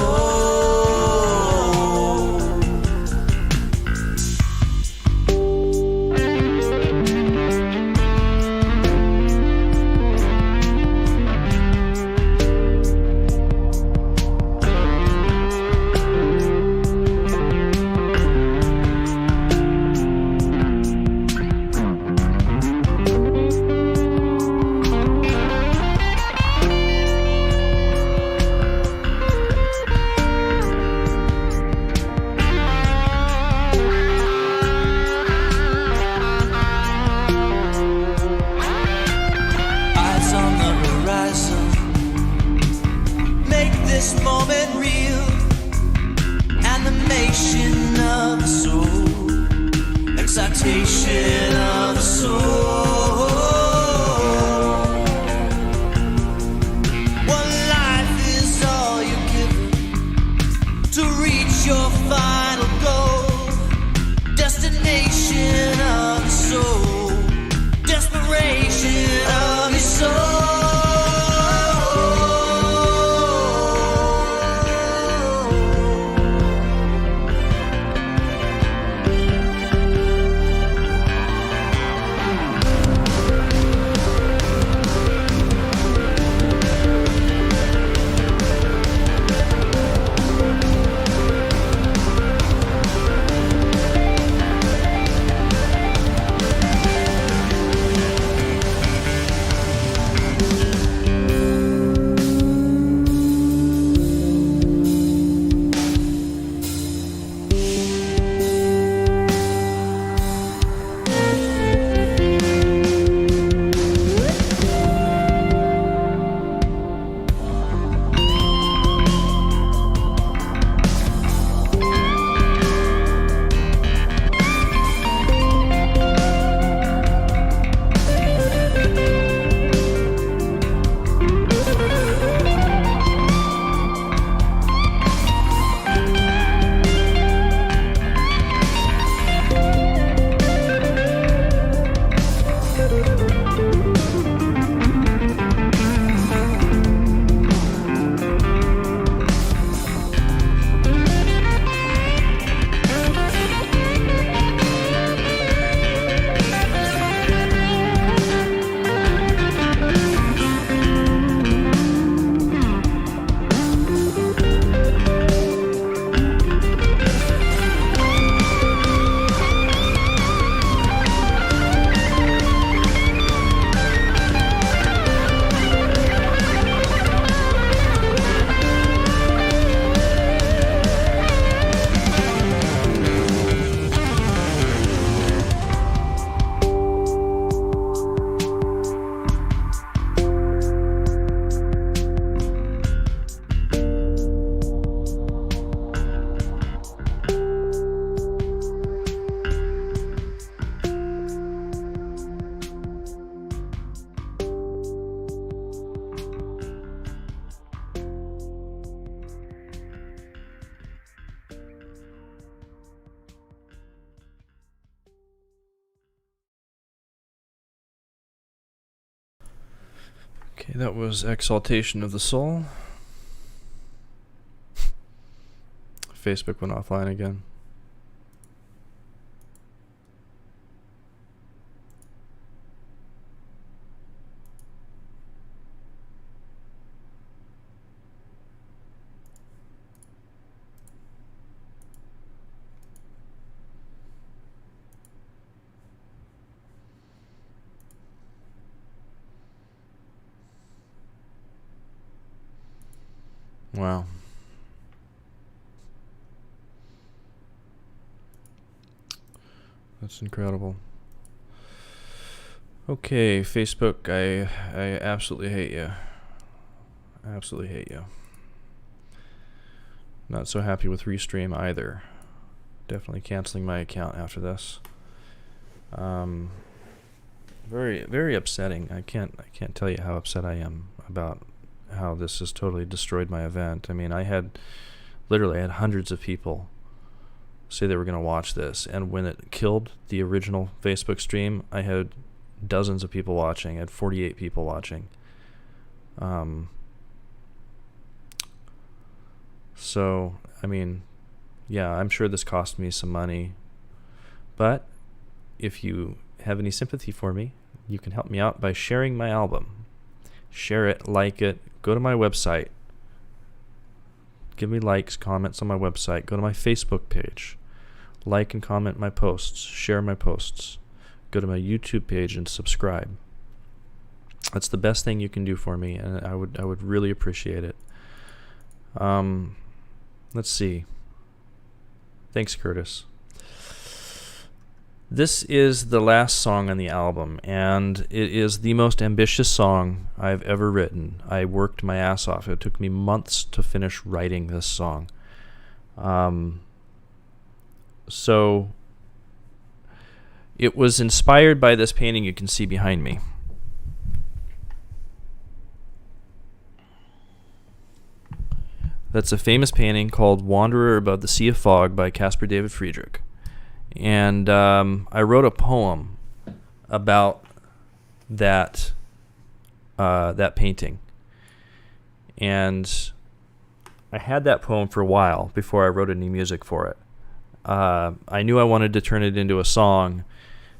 This moment real, animation of the soul, exaltation of the soul. One life is all you're given to reach your final goal. Destination of the soul, desperation of your soul. Okay, that was Exaltation of the Soul. Facebook went offline again. Wow. That's incredible. Okay, Facebook, I absolutely hate you. I absolutely hate you. Not so happy with Restream either. Definitely canceling my account after this. Very, very upsetting. I can't tell you how upset I am about how this has totally destroyed my event. I mean, I had hundreds of people say they were going to watch this, and when it killed the original Facebook stream, I had dozens of people watching. I had 48 people watching. So, I mean, yeah, I'm sure this cost me some money, but if you have any sympathy for me, you can help me out by sharing my album. Share it, like it, go to my website, give me likes, comments on my website, go to my Facebook page, like and comment my posts, share my posts, go to my YouTube page and subscribe. That's the best thing you can do for me, and I would really appreciate it. Let's see. Thanks, Curtis. This is the last song on the album, and it is the most ambitious song I've ever written. I worked my ass off. It took me months to finish writing this song. So it was inspired by this painting you can see behind me. That's a famous painting called Wanderer Above the Sea of Fog by Caspar David Friedrich. And I wrote a poem about that painting. And I had that poem for a while before I wrote any music for it. I knew I wanted to turn it into a song,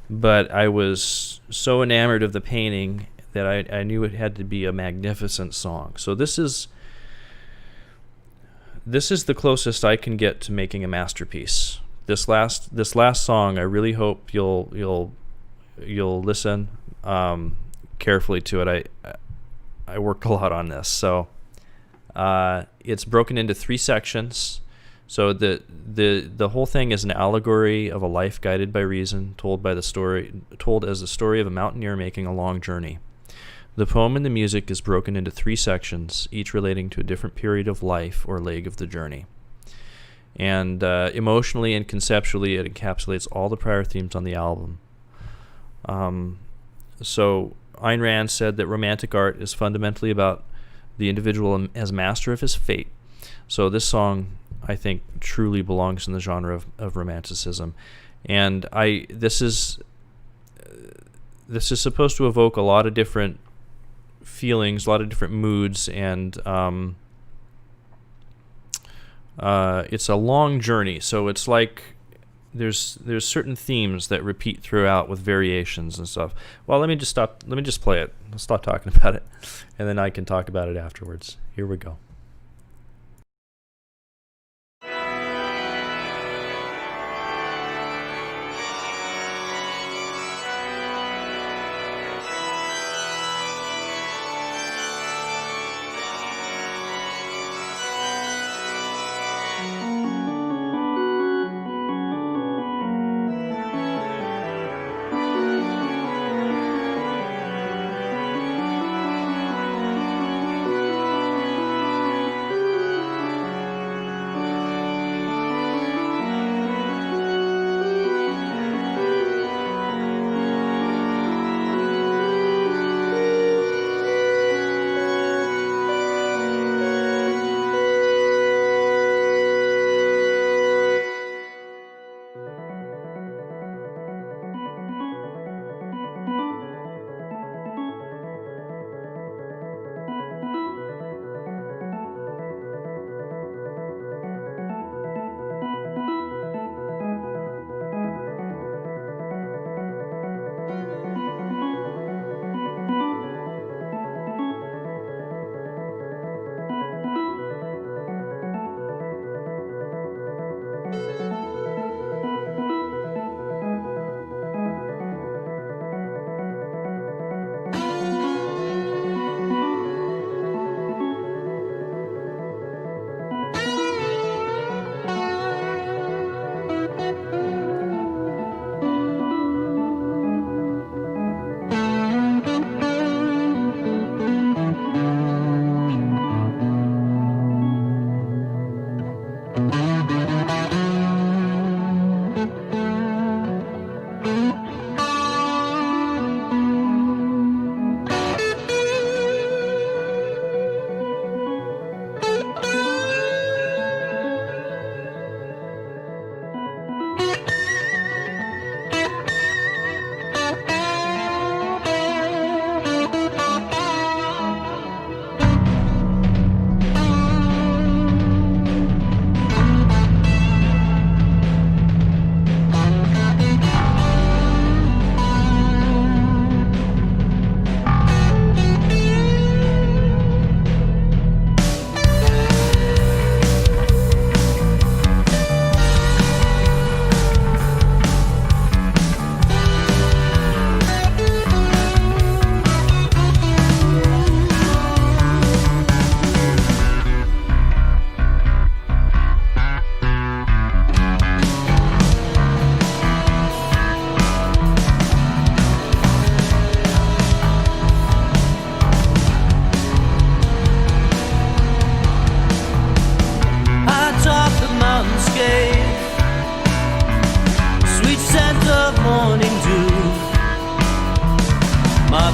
but I was so enamored of the painting that I knew it had to be a magnificent song. So this is the closest I can get to making a masterpiece. This last song, I really hope you'll listen carefully to it. I worked a lot on this, so it's broken into 3 sections. So the whole thing is an allegory of a life guided by reason, told as the story of a mountaineer making a long journey. The poem and the music is broken into 3 sections, each relating to a different period of life or leg of the journey. And emotionally and conceptually, it encapsulates all the prior themes on the album. So Ayn Rand said that romantic art is fundamentally about the individual as master of his fate. So this song, I think, truly belongs in the genre of romanticism. And this is supposed to evoke a lot of different feelings, a lot of different moods, and it's a long journey, so it's like there's certain themes that repeat throughout with variations and stuff. Well, let me just play it. I'll stop talking about it, and then I can talk about it afterwards. Here we go.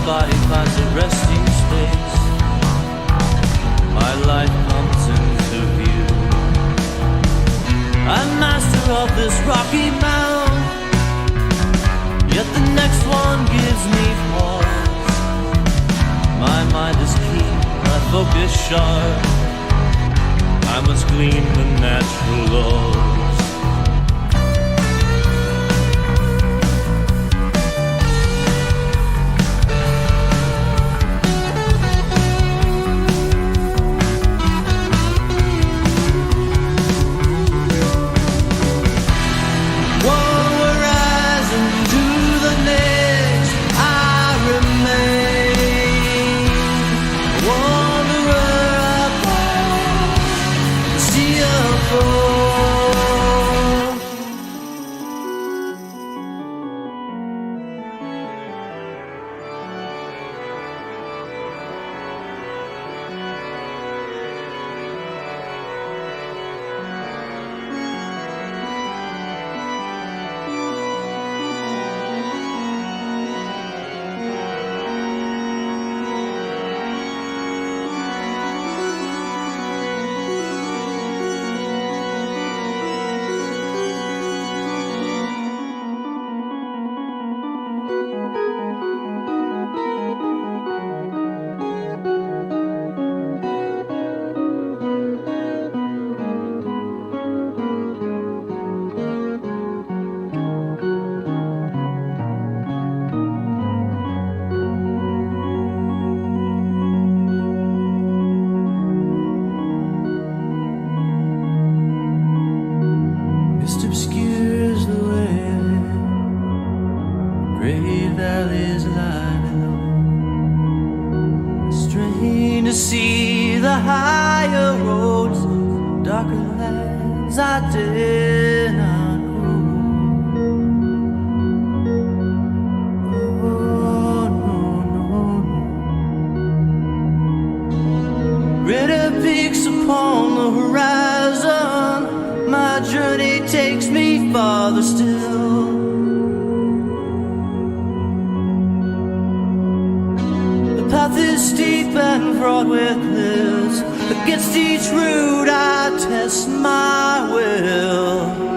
body finds a resting space. My life comes into view. I'm master of this rocky mound, yet the next one gives me pause. My mind is keen, my focus sharp. I must glean the natural laws. To see the higher roads, darker lands I did not know. Oh, no, no, no. Greater peaks upon the horizon, my journey takes me farther still. The path is steep and fraught with hills. Against each route I test my will.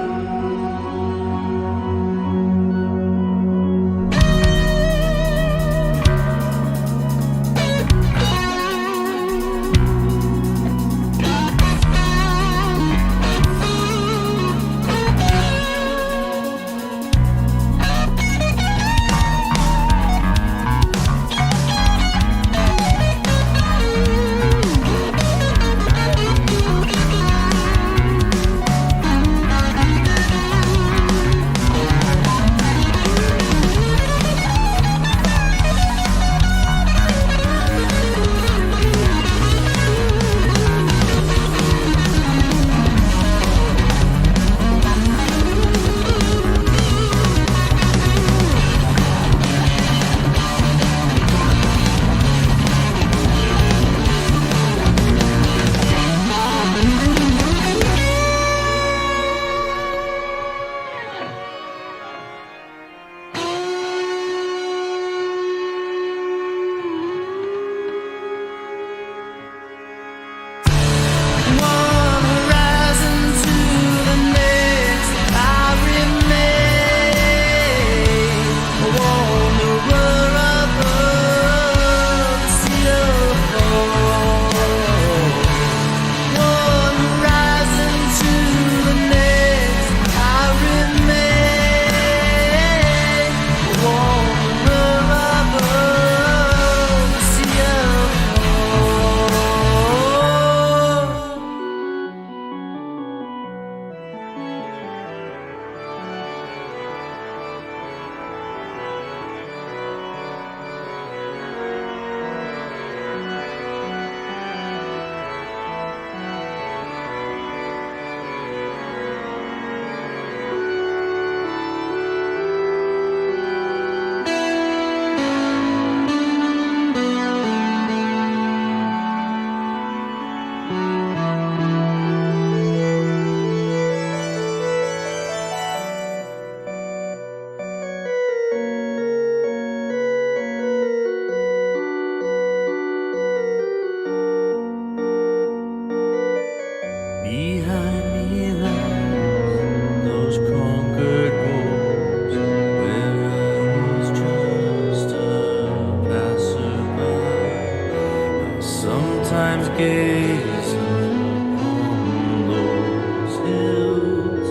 sometimes gazing on those hills,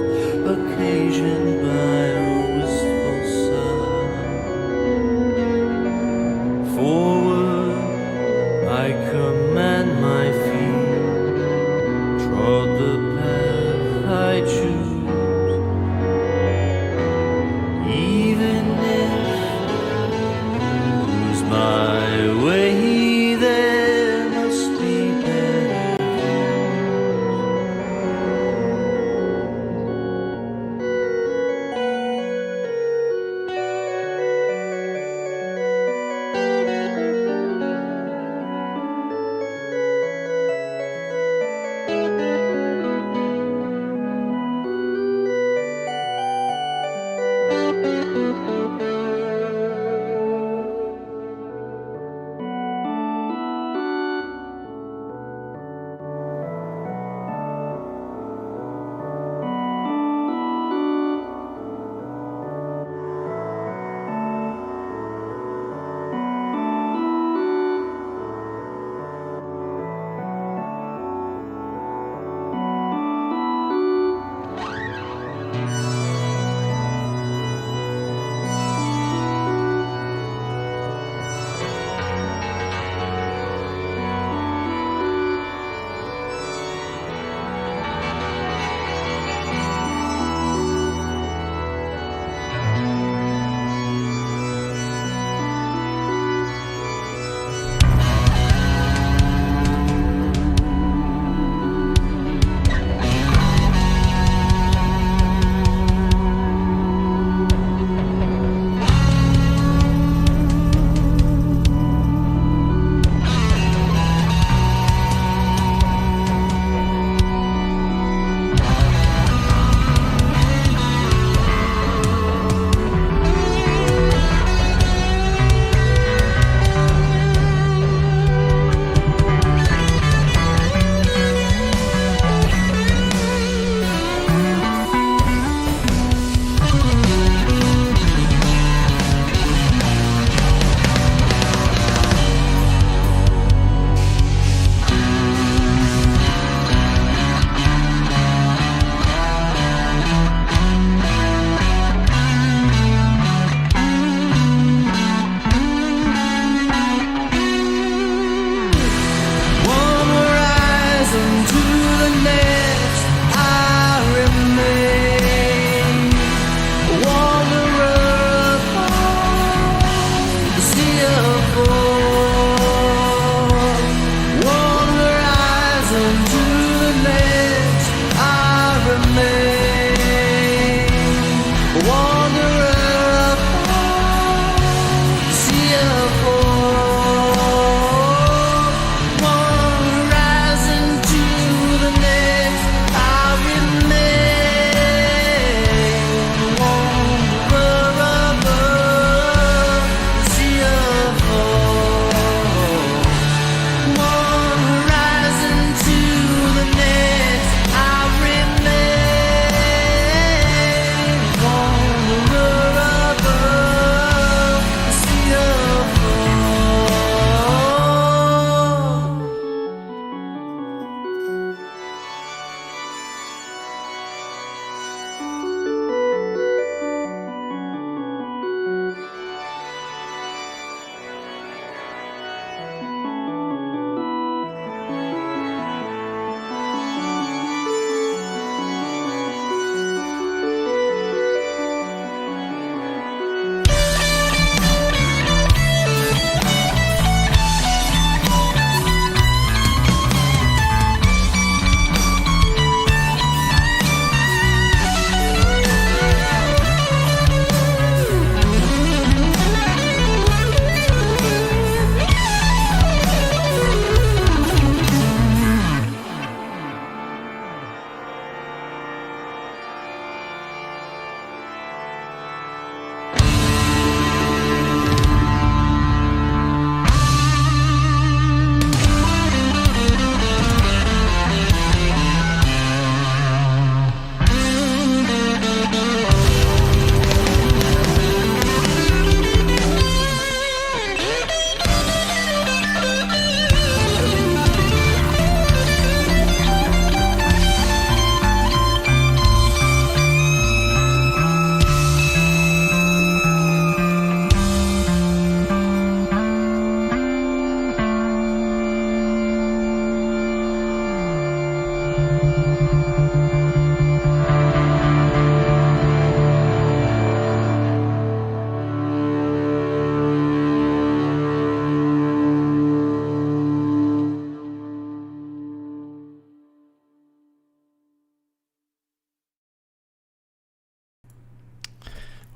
occasioned by a wistful sigh. Forward I command my feet, trod the path I choose, even if lose my way, there must be better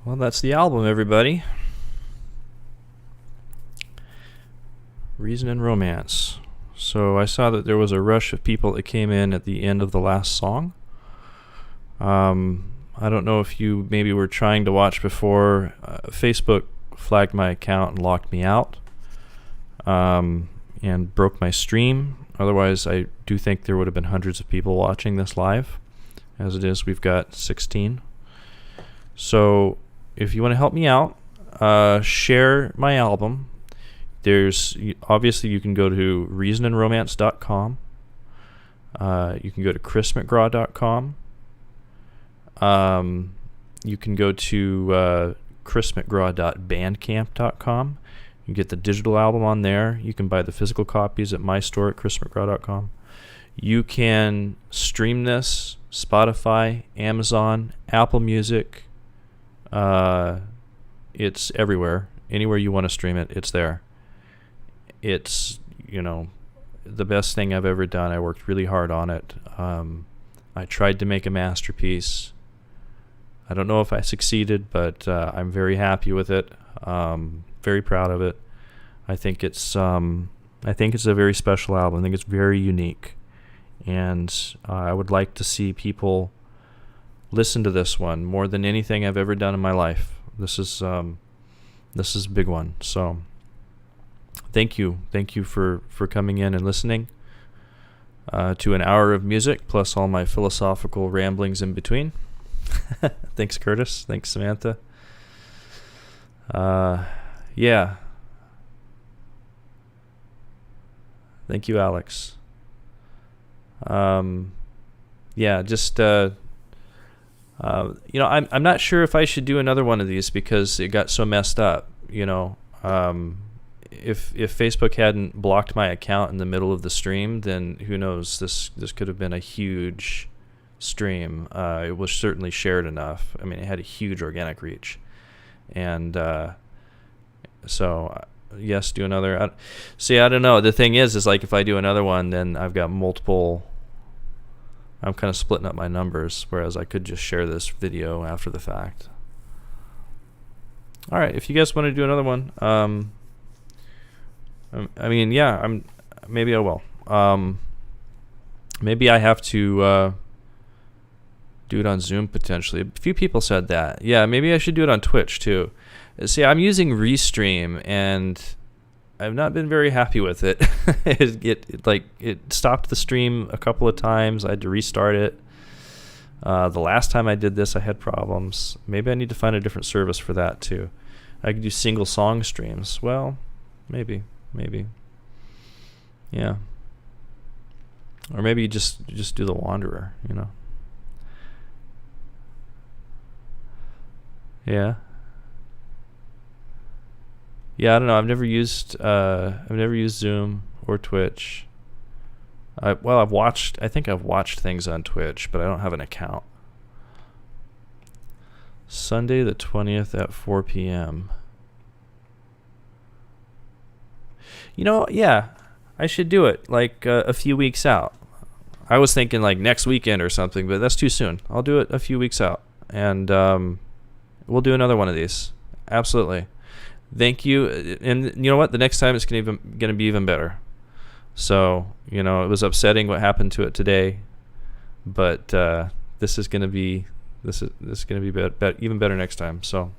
Well, that's the album, everybody. Reason and Romance. So I saw that there was a rush of people that came in at the end of the last song. I don't know if you maybe were trying to watch before. Facebook flagged my account and locked me out, and broke my stream. Otherwise, I do think there would have been hundreds of people watching this live. As it is, we've got 16. So if you want to help me out, share my album. There's obviously you can go to reasonandromance.com. You can go to chrismcgraw.com. You can go to chrismcgraw.bandcamp.com. You can get the digital album on there. You can buy the physical copies at my store at chrismcgraw.com. You can stream this Spotify, Amazon, Apple Music. It's everywhere. Anywhere you want to stream it, it's there. It's, the best thing I've ever done. I worked really hard on it. I tried to make a masterpiece. I don't know if I succeeded, but I'm very happy with it. Very proud of it. I think it's a very special album. I think it's very unique, and I would like to see people listen to this one more than anything I've ever done in my life. This is a big one. So thank you for coming in and listening to an hour of music plus all my philosophical ramblings in between. Thanks, Curtis. Thanks, Samantha. Yeah. Thank you, Alex. Yeah, just I'm not sure if I should do another one of these because it got so messed up. If Facebook hadn't blocked my account in the middle of the stream, then who knows? This could have been a huge stream. It was certainly shared enough. I mean, it had a huge organic reach, and so yes, do another. I don't know. The thing is like if I do another one, then I've got multiple. I'm kind of splitting up my numbers, whereas I could just share this video after the fact. All right, if you guys want to do another one, maybe I will. Maybe I have to do it on Zoom potentially. A few people said that. Yeah, maybe I should do it on Twitch too. See, I'm using Restream, and I've not been very happy with it. It stopped the stream a couple of times. I had to restart it. The last time I did this, I had problems. Maybe I need to find a different service for that too. I could do single song streams. Well, maybe. Yeah. Or maybe you just do The Wanderer, Yeah. Yeah, I don't know. I've never used Zoom or Twitch. I've watched things on Twitch, but I don't have an account. Sunday the 20th at 4 p.m. Yeah, I should do it a few weeks out. I was thinking next weekend or something, but that's too soon. I'll do it a few weeks out, and we'll do another one of these. Absolutely. Thank you. And you know what? The next time it's gonna be even better. So it was upsetting what happened to it today, but this is gonna be even better next time. So.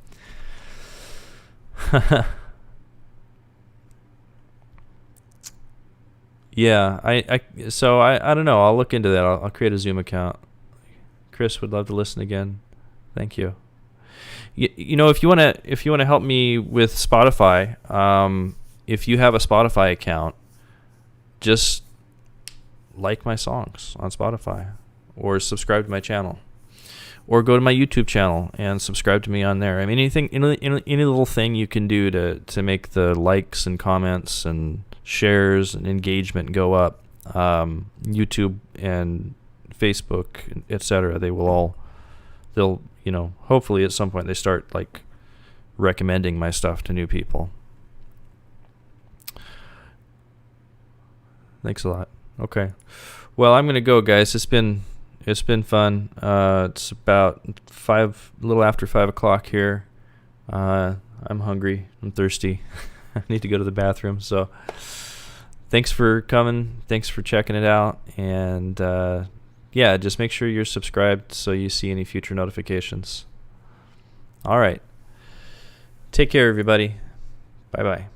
Yeah, I don't know. I'll look into that. I'll create a Zoom account. Chris would love to listen again. Thank you. If you want to help me with Spotify, if you have a Spotify account, just like my songs on Spotify, or subscribe to my channel, or go to my YouTube channel and subscribe to me on there. I mean, any little thing you can do to make the likes and comments and shares and engagement go up. YouTube and Facebook, etc. They'll hopefully at some point they start recommending my stuff to new people. Thanks a lot. Okay. Well, I'm gonna go, guys. It's been fun. It's about a little after 5 o'clock here. I'm hungry. I'm thirsty. I need to go to the bathroom. So thanks for coming. Thanks for checking it out. And yeah, just make sure you're subscribed so you see any future notifications. All right. Take care, everybody. Bye-bye.